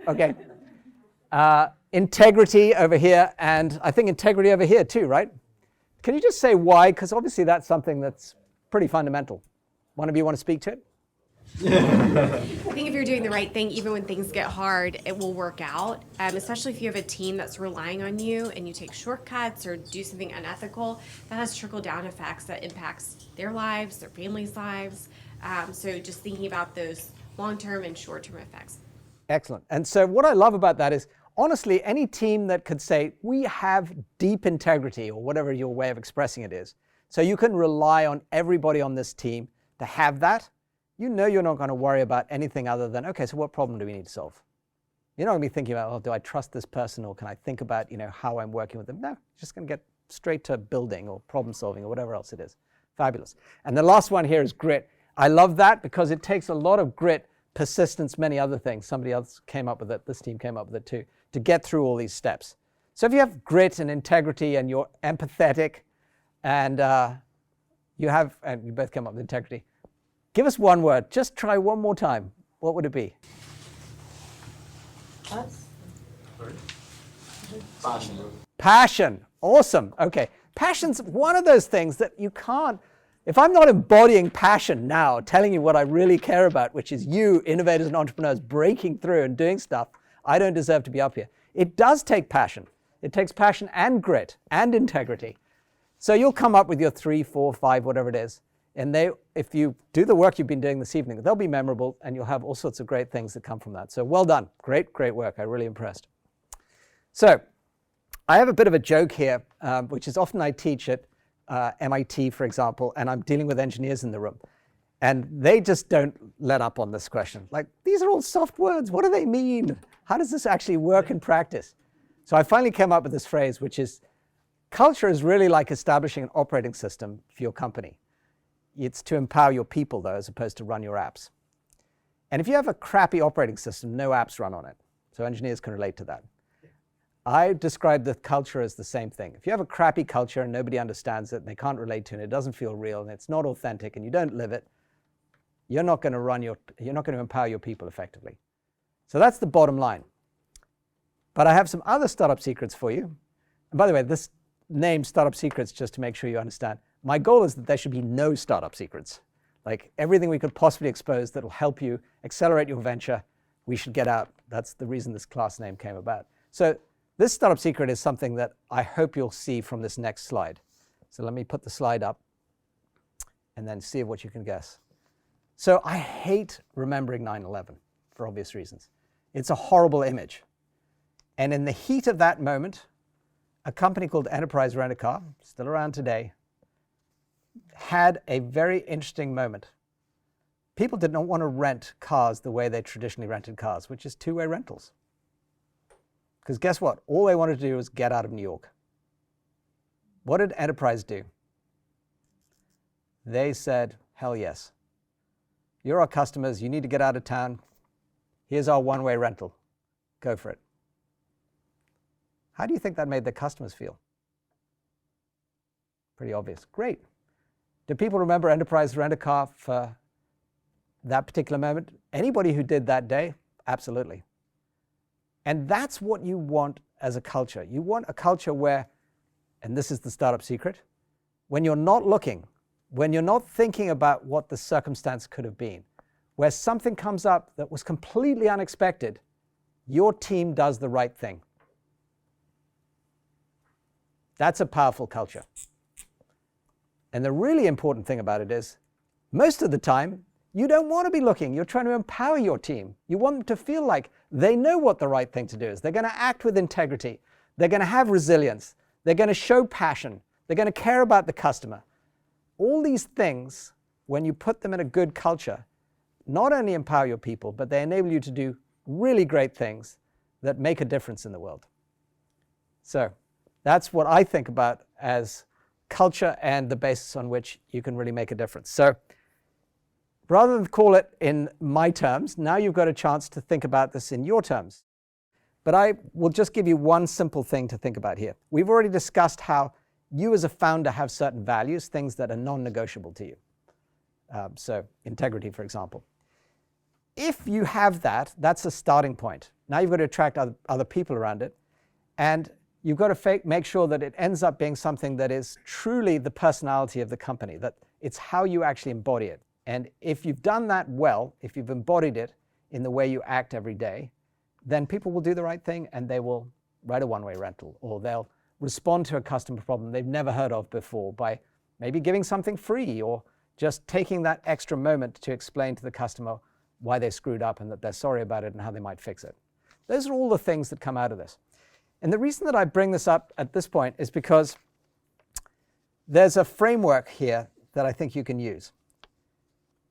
Okay. Integrity over here, and I think integrity over here too, right? Can you just say why? Because obviously that's something that's pretty fundamental. One of you want to speak to it? I think if you're doing the right thing, even when things get hard, it will work out. Especially if you have a team that's relying on you and you take shortcuts or do something unethical, that has trickle-down effects that impacts their lives, their families' lives. So just thinking about those long-term and short-term effects. Excellent. And so what I love about that is, honestly, any team that could say, we have deep integrity, or whatever your way of expressing it is, so you can rely on everybody on this team to have that, you know you're not going to worry about anything other than, okay, so what problem do we need to solve? You're not going to be thinking about, oh, do I trust this person, or can I think about, how I'm working with them? No, you're just going to get straight to building or problem solving or whatever else it is. Fabulous. And the last one here is grit. I love that because it takes a lot of grit, persistence, many other things. Somebody else came up with it. This team came up with it too, to get through all these steps. So if you have grit and integrity and you're empathetic and and you both came up with integrity, give us one word. Just try one more time. What would it be? Passion. Passion. Awesome. Okay. Passion's one of those things that you can't, if I'm not embodying passion now, telling you what I really care about, which is you, innovators and entrepreneurs, breaking through and doing stuff, I don't deserve to be up here. It does take passion. It takes passion and grit and integrity. So you'll come up with your 3, 4, 5, whatever it is. And if you do the work you've been doing this evening, they'll be memorable and you'll have all sorts of great things that come from that. So well done. Great, great work. I'm really impressed. So I have a bit of a joke here, which is often I teach at MIT, for example, and I'm dealing with engineers in the room. And they just don't let up on this question. Like, these are all soft words. What do they mean? How does this actually work in practice? So I finally came up with this phrase, which is, culture is really like establishing an operating system for your company. It's to empower your people, though, as opposed to run your apps. And if you have a crappy operating system, no apps run on it. So engineers can relate to that. I describe the culture as the same thing. If you have a crappy culture and nobody understands it, and they can't relate to it, and it doesn't feel real, and it's not authentic, and you don't live it, you're not going to empower your people effectively. So that's the bottom line. But I have some other startup secrets for you. And by the way, this name Startup Secrets, just to make sure you understand, my goal is that there should be no startup secrets. Like everything we could possibly expose that will help you accelerate your venture, we should get out. That's the reason this class name came about. So this startup secret is something that I hope you'll see from this next slide. So let me put the slide up and then see what you can guess. So I hate remembering 9/11 for obvious reasons. It's a horrible image. And in the heat of that moment, a company called Enterprise Rent-A-Car, still around today, had a very interesting moment. People did not want to rent cars the way they traditionally rented cars, which is two-way rentals. Because guess what? All they wanted to do was get out of New York. What did Enterprise do? They said, hell yes. You're our customers. You need to get out of town. Here's our one-way rental. Go for it. How do you think that made the customers feel? Pretty obvious. Great. Do people remember Enterprise Rent-A-Car for that particular moment? Anybody who did that day? Absolutely. And that's what you want as a culture. You want a culture where, and this is the startup secret, when you're not looking, when you're not thinking about what the circumstance could have been, where something comes up that was completely unexpected, your team does the right thing. That's a powerful culture. And the really important thing about it is, most of the time, you don't want to be looking. You're trying to empower your team. You want them to feel like they know what the right thing to do is. They're going to act with integrity. They're going to have resilience. They're going to show passion. They're going to care about the customer. All these things, when you put them in a good culture, not only empower your people, but they enable you to do really great things that make a difference in the world. So that's what I think about as culture and the basis on which you can really make a difference. So rather than call it in my terms, now you've got a chance to think about this in your terms. But I will just give you one simple thing to think about here. We've already discussed how you as a founder have certain values, things that are non-negotiable to you. So integrity, for example. If you have that, that's a starting point. Now you've got to attract other people around it. And you've got to make sure that it ends up being something that is truly the personality of the company, that it's how you actually embody it. And if you've done that well, if you've embodied it in the way you act every day, then people will do the right thing and they will write a one-way rental, or they'll respond to a customer problem they've never heard of before by maybe giving something free, or just taking that extra moment to explain to the customer why they screwed up and that they're sorry about it and how they might fix it. Those are all the things that come out of this. And the reason that I bring this up at this point is because there's a framework here that I think you can use.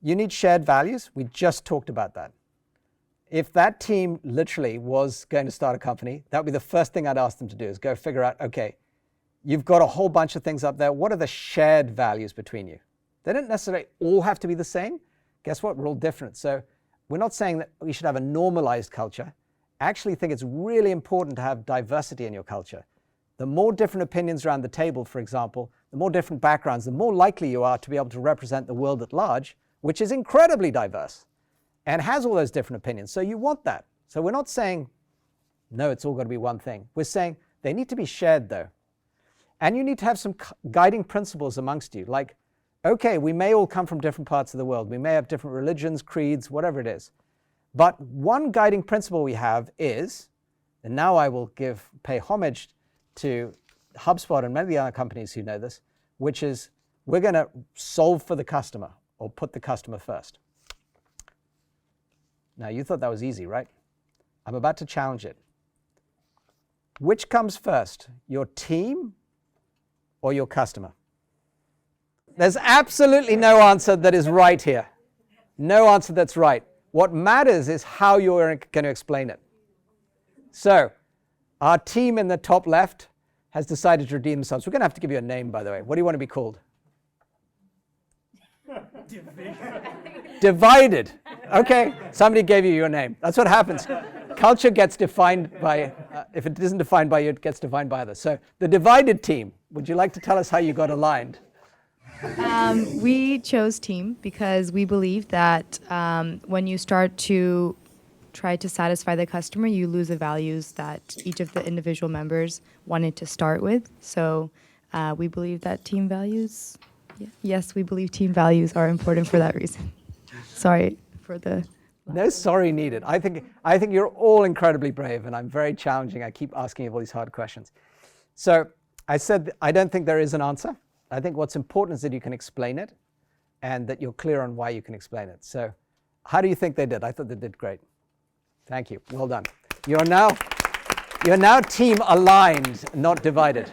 You need shared values. We just talked about that. If that team literally was going to start a company, that would be the first thing I'd ask them to do, is go figure out, okay, you've got a whole bunch of things up there. What are the shared values between you? They don't necessarily all have to be the same. Guess what? We're all different. So we're not saying that we should have a normalized culture. I actually think it's really important to have diversity in your culture. The more different opinions around the table, for example, the more different backgrounds, the more likely you are to be able to represent the world at large, which is incredibly diverse and has all those different opinions. So you want that. So we're not saying, no, it's all got to be one thing. We're saying they need to be shared, though. And you need to have some guiding principles amongst you, like, okay, we may all come from different parts of the world. We may have different religions, creeds, whatever it is. But one guiding principle we have is, and now I will pay homage to HubSpot and many of the other companies who know this, which is we're going to solve for the customer, or put the customer first. Now, you thought that was easy, right? I'm about to challenge it. Which comes first, your team or your customer? There's absolutely no answer that is right here. No answer that's right. What matters is how you're going to explain it. So, our team in the top left has decided to redeem themselves. We're going to have to give you a name, by the way. What do you want to be called? Divided. Okay, somebody gave you your name. That's what happens. Culture gets defined by, if it isn't defined by you, it gets defined by others. So, the divided team, would you like to tell us how you got aligned? We chose team because we believe that when you start to try to satisfy the customer, you lose the values that each of the individual members wanted to start with. So we believe that team values, yes, we believe team values are important for that reason. Sorry for the... No sorry needed. I think you're all incredibly brave, and I'm very challenging. I keep asking you all these hard questions. So I said I don't think there is an answer. I think what's important is that you can explain it and that you're clear on why you can explain it. So how do you think they did? I thought they did great. Thank you. Well done. You're now team aligned, not divided.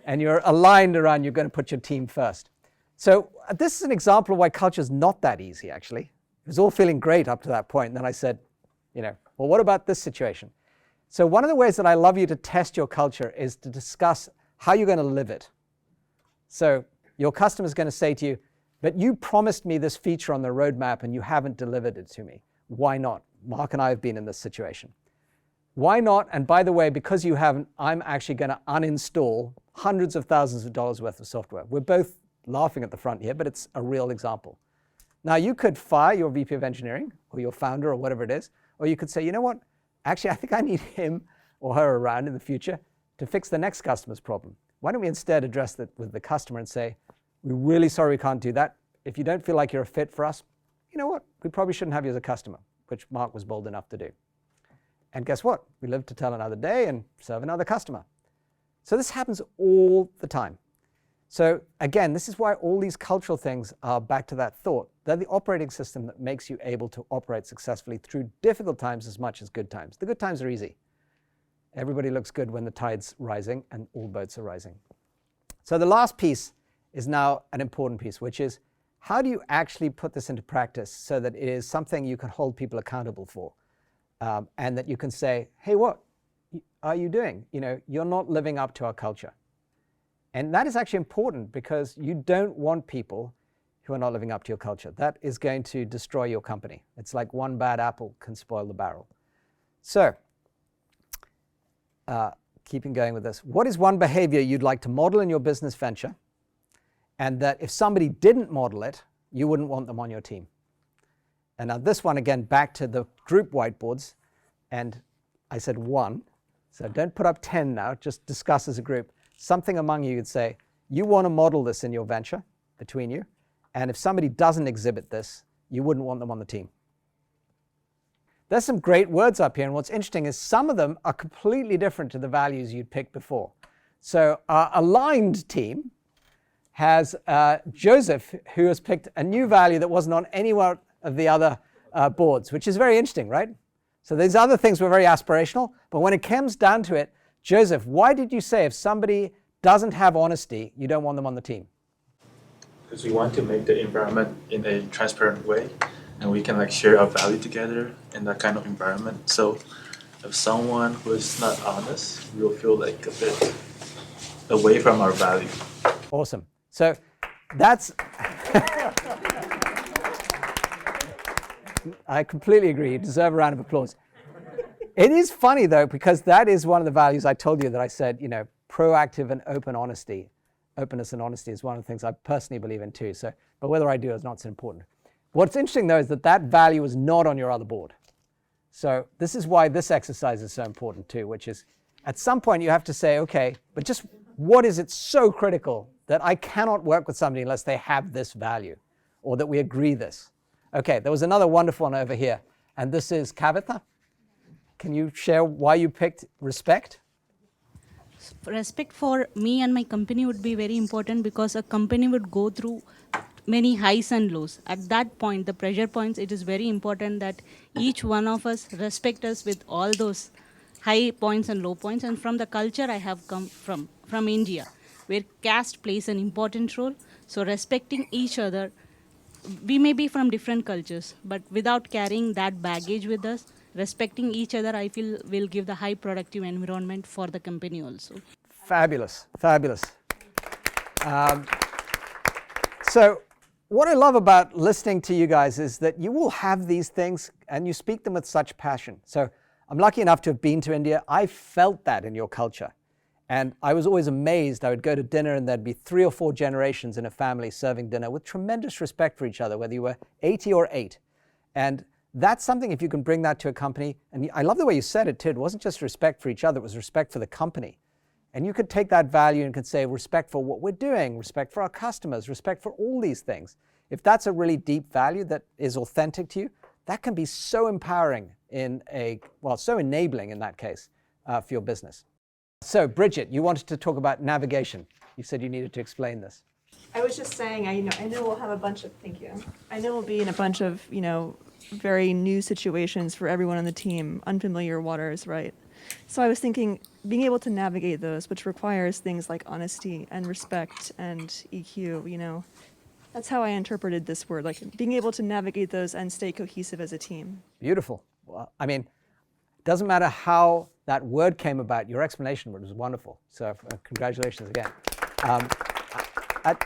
And you're aligned around you're going to put your team first. So this is an example of why culture is not that easy, actually. It was all feeling great up to that point. And then I said, well, what about this situation? So one of the ways that I love you to test your culture is to discuss how you're going to live it. So your customer is going to say to you, but you promised me this feature on the roadmap and you haven't delivered it to me. Why not? Mark and I have been in this situation. Why not? And by the way, because you haven't, I'm actually going to uninstall hundreds of thousands of dollars worth of software. We're both laughing at the front here, but it's a real example. Now, you could fire your VP of engineering or your founder or whatever it is, or you could say, you know what? Actually, I think I need him or her around in the future to fix the next customer's problem. Why don't we instead address that with the customer and say, we're really sorry we can't do that. If you don't feel like you're a fit for us, you know what? We probably shouldn't have you as a customer, which Mark was bold enough to do. And guess what? We live to tell another day and serve another customer. So this happens all the time. So again, this is why all these cultural things are back to that thought. They're the operating system that makes you able to operate successfully through difficult times as much as good times. The good times are easy. Everybody looks good when the tide's rising and all boats are rising. So the last piece is now an important piece, which is how do you actually put this into practice so that it is something you can hold people accountable for, and that you can say, hey, what are you doing? You're not living up to our culture. And that is actually important because you don't want people who are not living up to your culture. That is going to destroy your company. It's like one bad apple can spoil the barrel. So keeping going with this. What is one behavior you'd like to model in your business venture, and that if somebody didn't model it, you wouldn't want them on your team? And now this one, again, back to the group whiteboards. And I said 1. So don't put up 10 now, just discuss as a group. Something among you would say, you want to model this in your venture between you. And if somebody doesn't exhibit this, you wouldn't want them on the team. There's some great words up here. And what's interesting is some of them are completely different to the values you'd picked before. So our aligned team has Joseph, who has picked a new value that wasn't on any one of the other boards, which is very interesting, right? So these other things were very aspirational, but when it comes down to it, Joseph, why did you say if somebody doesn't have honesty, you don't want them on the team? Because we want to make the environment in a transparent way, and we can like share our value together in that kind of environment. So if someone who is not honest, we'll feel like a bit away from our value. Awesome. So that's I completely agree. You deserve a round of applause. It is funny, though, because that is one of the values I told you that I said, you know, proactive and open honesty. Openness and honesty is one of the things I personally believe in, too. So, but whether I do is not so important. What's interesting, though, is that that value is not on your other board. So this is why this exercise is so important, too, which is at some point you have to say, OK, but just what is it so critical that I cannot work with somebody unless they have this value or that we agree this? OK, there was another wonderful one over here. And this is Kavitha. Can you share why you picked respect? Respect for me and my company would be very important because a company would go through many highs and lows. At that point, the pressure points, it is very important that each one of us respect us with all those high points and low points. And from the culture I have come from India, where caste plays an important role. So respecting each other, we may be from different cultures, but without carrying that baggage with us, respecting each other, I feel will give the high productive environment for the company also. Fabulous, fabulous. So what I love about listening to you guys is that you will have these things and you speak them with such passion. So I'm lucky enough to have been to India. I felt that in your culture. And I was always amazed. I would go to dinner and there'd be 3 or 4 generations in a family serving dinner with tremendous respect for each other, whether you were 80 or 8. And that's something, if you can bring that to a company, and I love the way you said it too, it wasn't just respect for each other, it was respect for the company. And you could take that value and could say respect for what we're doing, respect for our customers, respect for all these things. If that's a really deep value that is authentic to you, that can be so empowering so enabling in that case for your business. So Bridget, you wanted to talk about navigation. You said you needed to explain this. I was just saying, I know we'll have a bunch of, thank you. I know we'll be in a bunch of, very new situations for everyone on the team, unfamiliar waters, right? So I was thinking, being able to navigate those, which requires things like honesty and respect and EQ, that's how I interpreted this word, like being able to navigate those and stay cohesive as a team. Beautiful. Well, I mean, it doesn't matter how that word came about, your explanation was wonderful. So congratulations again.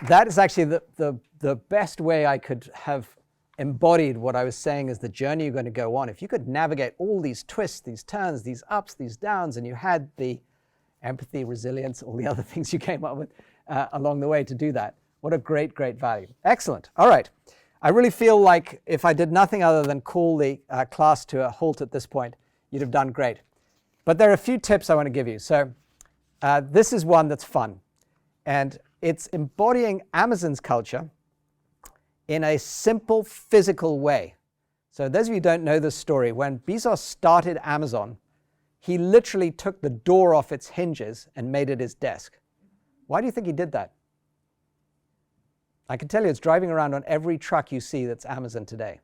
That is actually the best way I could have embodied what I was saying is the journey you're going to go on. If you could navigate all these twists, these turns, these ups, these downs, and you had the empathy, resilience, all the other things you came up with along the way to do that, what a great, great value. Excellent. All right. I really feel like if I did nothing other than call the class to a halt at this point, you'd have done great. But there are a few tips I want to give you. So this is one that's fun. And it's embodying Amazon's culture in a simple physical way. So those of you who don't know this story, when Bezos started Amazon, he literally took the door off its hinges and made it his desk. Why do you think he did that? I can tell you it's driving around on every truck you see that's Amazon today.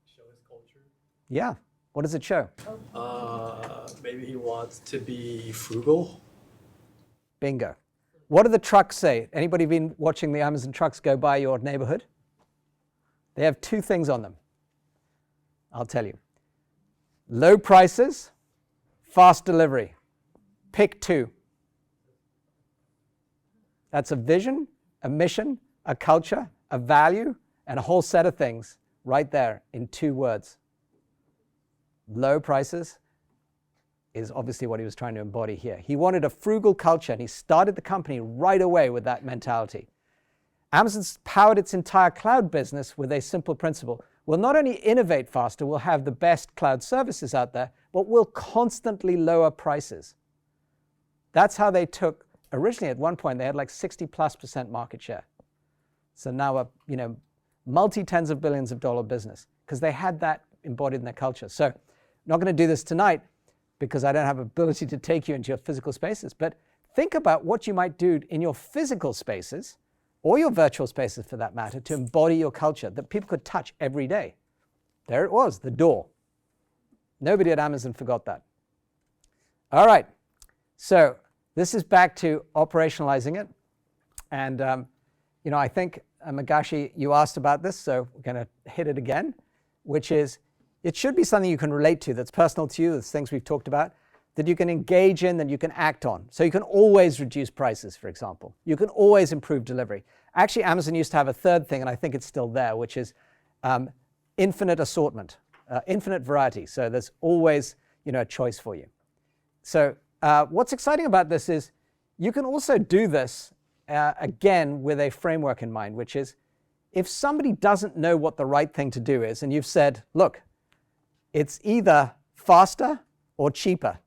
Show his culture? Yeah. What does it show? Maybe he wants to be frugal. Bingo. What do the trucks say? Anybody been watching the Amazon trucks go by your neighborhood? They have 2 things on them. I'll tell you. Low prices, fast delivery. Pick 2. That's a vision, a mission, a culture, a value, and a whole set of things right there in 2 words. Low prices, is obviously what he was trying to embody here. He wanted a frugal culture, and he started the company right away with that mentality. Amazon's powered its entire cloud business with a simple principle. We'll not only innovate faster, we'll have the best cloud services out there, but we'll constantly lower prices. That's how they took, originally at one point, they had like 60+% market share. So now a multi-tens of billions of dollar business, because they had that embodied in their culture. So I'm not going to do this tonight because I don't have ability to take you into your physical spaces, but think about what you might do in your physical spaces, or your virtual spaces for that matter, to embody your culture that people could touch every day. There it was, the door. Nobody at Amazon forgot that. All right, so this is back to operationalizing it. And I think, Magashi, you asked about this, so we're going to hit it again, which is, it should be something you can relate to, that's personal to you, that's things we've talked about, that you can engage in, that you can act on. So you can always reduce prices, for example. You can always improve delivery. Actually, Amazon used to have a third thing, and I think it's still there, which is infinite assortment, infinite variety. So there's always a choice for you. So what's exciting about this is you can also do this, again, with a framework in mind, which is if somebody doesn't know what the right thing to do is, and you've said, look, it's either faster or cheaper,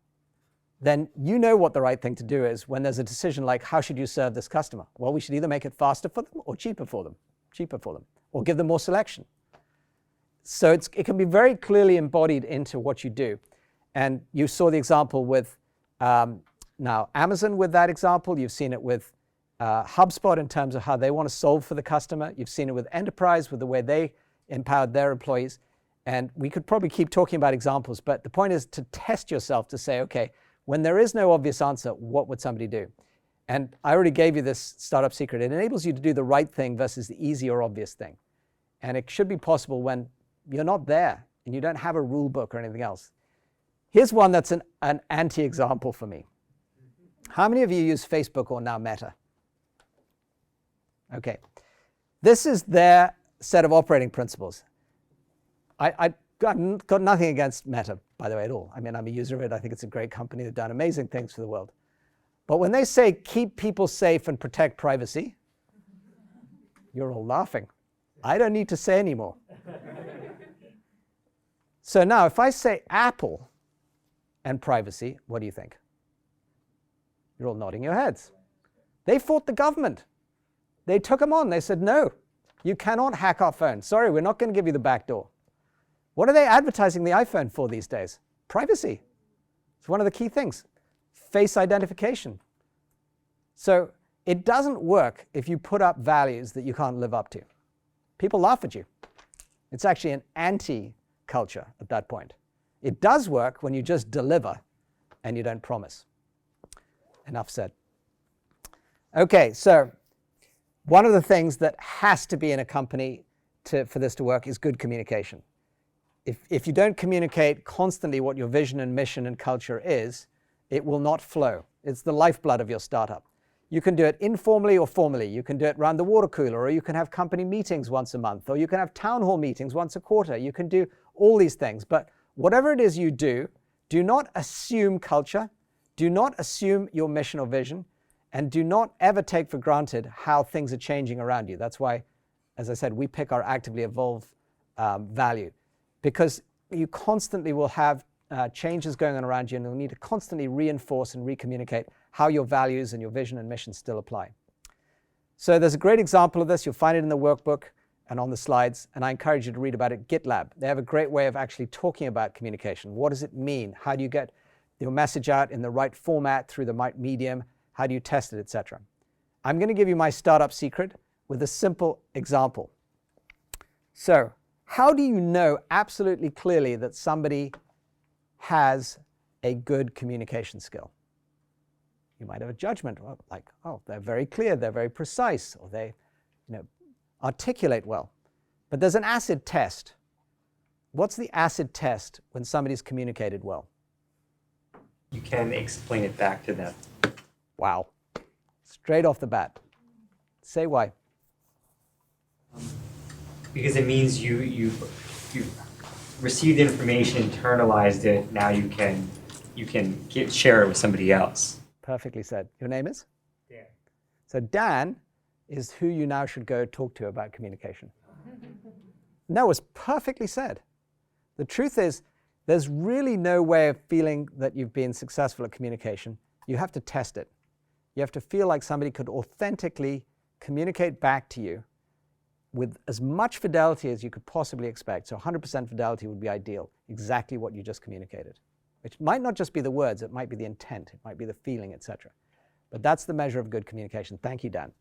then you know what the right thing to do is when there's a decision like, how should you serve this customer? Well, we should either make it faster for them or cheaper for them, or give them more selection. So it can be very clearly embodied into what you do. And you saw the example with now Amazon with that example. You've seen it with HubSpot in terms of how they want to solve for the customer. You've seen it with Enterprise with the way they empowered their employees. And we could probably keep talking about examples, but the point is to test yourself to say, okay, when there is no obvious answer, what would somebody do? And I already gave you this startup secret. It enables you to do the right thing versus the easy or obvious thing. And it should be possible when you're not there and you don't have a rule book or anything else. Here's one that's an anti-example for me. How many of you use Facebook or now Meta? Okay. This is their set of operating principles. I got nothing against Meta, by the way, at all. I mean, I'm a user of it. I think it's a great company. They've done amazing things for the world. But when they say keep people safe and protect privacy, you're all laughing. I don't need to say anymore. So now, if I say Apple and privacy, what do you think? You're all nodding your heads. They fought the government. They took them on. They said, no, you cannot hack our phone. Sorry, we're not going to give you the back door. What are they advertising the iPhone for these days? Privacy. It's one of the key things. Face identification. So it doesn't work if you put up values that you can't live up to. People laugh at you. It's actually an anti-culture at that point. It does work when you just deliver and you don't promise. Enough said. Okay, so one of the things that has to be in a company for this to work is good communication. If you don't communicate constantly what your vision and mission and culture is, it will not flow. It's the lifeblood of your startup. You can do it informally or formally. You can do it around the water cooler, or you can have company meetings once a month, or you can have town hall meetings once a quarter. You can do all these things. But whatever it is you do not assume culture, do not assume your mission or vision, and do not ever take for granted how things are changing around you. That's why, as I said, we pick our actively evolve value. Because you constantly will have changes going on around you, and you'll need to constantly reinforce and recommunicate how your values and your vision and mission still apply. So there's a great example of this. You'll find it in the workbook and on the slides, and I encourage you to read about it. GitLab. They have a great way of actually talking about communication. What does it mean? How do you get your message out in the right format through the right medium? How do you test it, etc.? I'm going to give you my startup secret with a simple example. So how do you know absolutely clearly that somebody has a good communication skill? You might have a judgment, like, oh, they're very clear, they're very precise, or they articulate well. But there's an acid test. What's the acid test when somebody's communicated well? You can explain it back to them. Wow. Straight off the bat. Say why. Because it means you received the information, internalized it, now you can you can share it with somebody else. Perfectly said. Your name is? Dan. So Dan is who you now should go talk to about communication. No, it was perfectly said. The truth is, there's really no way of feeling that you've been successful at communication. You have to test it. You have to feel like somebody could authentically communicate back to you with as much fidelity as you could possibly expect. So 100% fidelity would be ideal, exactly what you just communicated. Which might not just be the words, it might be the intent, it might be the feeling, etc. But that's the measure of good communication. Thank you, Dan.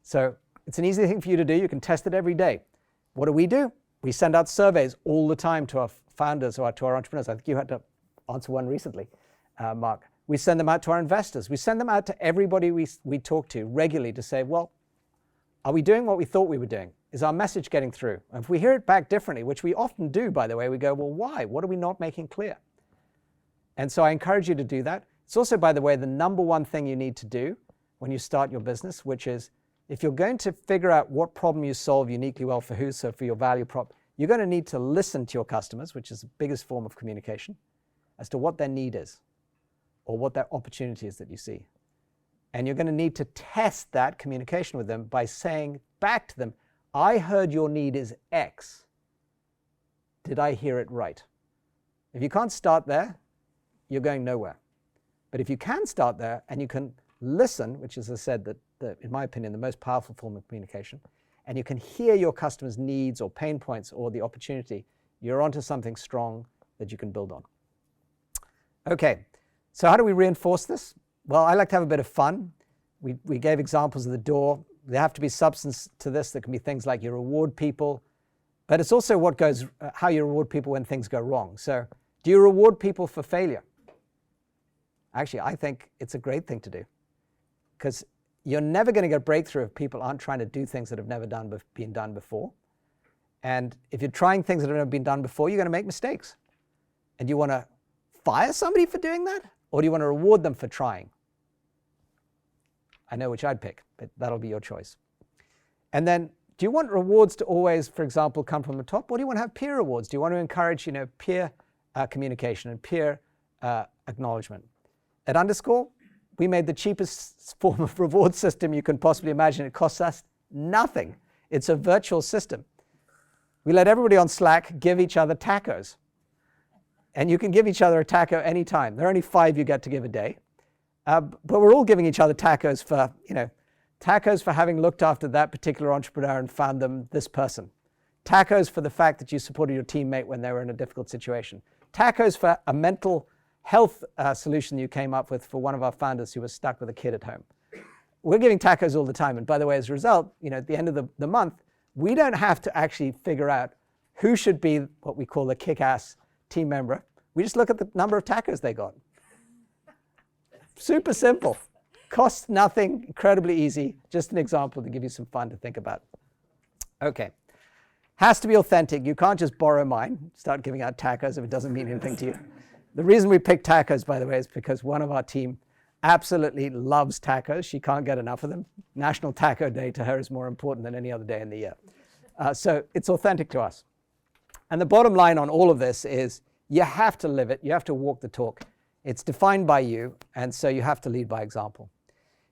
So it's an easy thing for you to do. You can test it every day. What do? We send out surveys all the time to our founders or to our entrepreneurs. I think you had to answer one recently, Mark. We send them out to our investors. We send them out to everybody we talk to regularly to say, well, are we doing what we thought we were doing? Is our message getting through? And if we hear it back differently, which we often do, by the way, we go, well, why? What are we not making clear? And so I encourage you to do that. It's also, by the way, the number one thing you need to do when you start your business, which is if you're going to figure out what problem you solve uniquely well for who, so for your value prop, you're going to need to listen to your customers, which is the biggest form of communication, as to what their need is or what their opportunity is that you see. And you're going to need to test that communication with them by saying back to them, I heard your need is X. Did I hear it right? If you can't start there, you're going nowhere. But if you can start there and you can listen, which is, as I said, in my opinion, the most powerful form of communication, and you can hear your customers' needs or pain points or the opportunity, you're onto something strong that you can build on. Okay, so how do we reinforce this? Well, I like to have a bit of fun. We gave examples of the door. There have to be substance to this. There can be things like you reward people, but it's also how you reward people when things go wrong. So do you reward people for failure? Actually, I think it's a great thing to do, because you're never going to get a breakthrough if people aren't trying to do things that have never been done before. And if you're trying things that have never been done before, you're going to make mistakes. And you want to fire somebody for doing that? Or do you want to reward them for trying? I know which I'd pick, but that'll be your choice. And then, do you want rewards to always, for example, come from the top? Or do you want to have peer rewards? Do you want to encourage, peer communication and peer acknowledgement? At Underscore, we made the cheapest form of reward system you can possibly imagine. It costs us nothing. It's a virtual system. We let everybody on Slack give each other tacos. And you can give each other a taco anytime. There are only 5 you get to give a day. But we're all giving each other tacos for having looked after that particular entrepreneur and found them this person. Tacos for the fact that you supported your teammate when they were in a difficult situation. Tacos for a mental health solution you came up with for one of our founders who was stuck with a kid at home. We're giving tacos all the time. And by the way, as a result, at the end of the month, we don't have to actually figure out who should be what we call a kick-ass team member. We just look at the number of tacos they got. Super simple. Costs nothing, incredibly easy. Just an example to give you some fun to think about. Okay. Has to be authentic. You can't just borrow mine, start giving out tacos if it doesn't mean anything to you. The reason we picked tacos, by the way, is because one of our team absolutely loves tacos. She can't get enough of them. National Taco Day to her is more important than any other day in the year. So it's authentic to us. And the bottom line on all of this is you have to live it. You have to walk the talk. It's defined by you, and so you have to lead by example.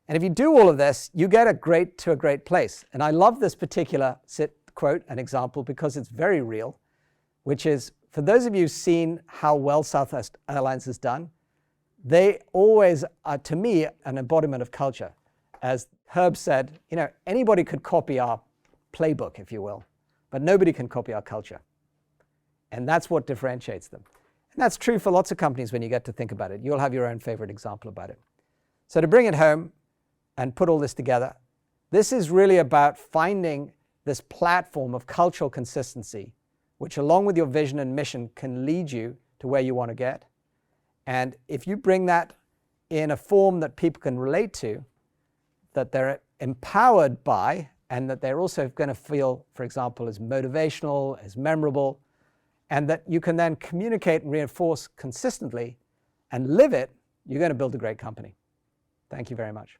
And if you do all of this, you get to a great place. And I love this particular quote and example because it's very real, which is, for those of you who've seen how well Southwest Airlines has done, they always are, to me, an embodiment of culture. As Herb said, anybody could copy our playbook, if you will, but nobody can copy our culture. And that's what differentiates them. And that's true for lots of companies when you get to think about it. You'll have your own favorite example about it. So to bring it home and put all this together, this is really about finding this platform of cultural consistency, which along with your vision and mission can lead you to where you want to get. And if you bring that in a form that people can relate to, that they're empowered by, and that they're also going to feel, for example, as motivational, as memorable, and that you can then communicate and reinforce consistently and live it, you're going to build a great company. Thank you very much.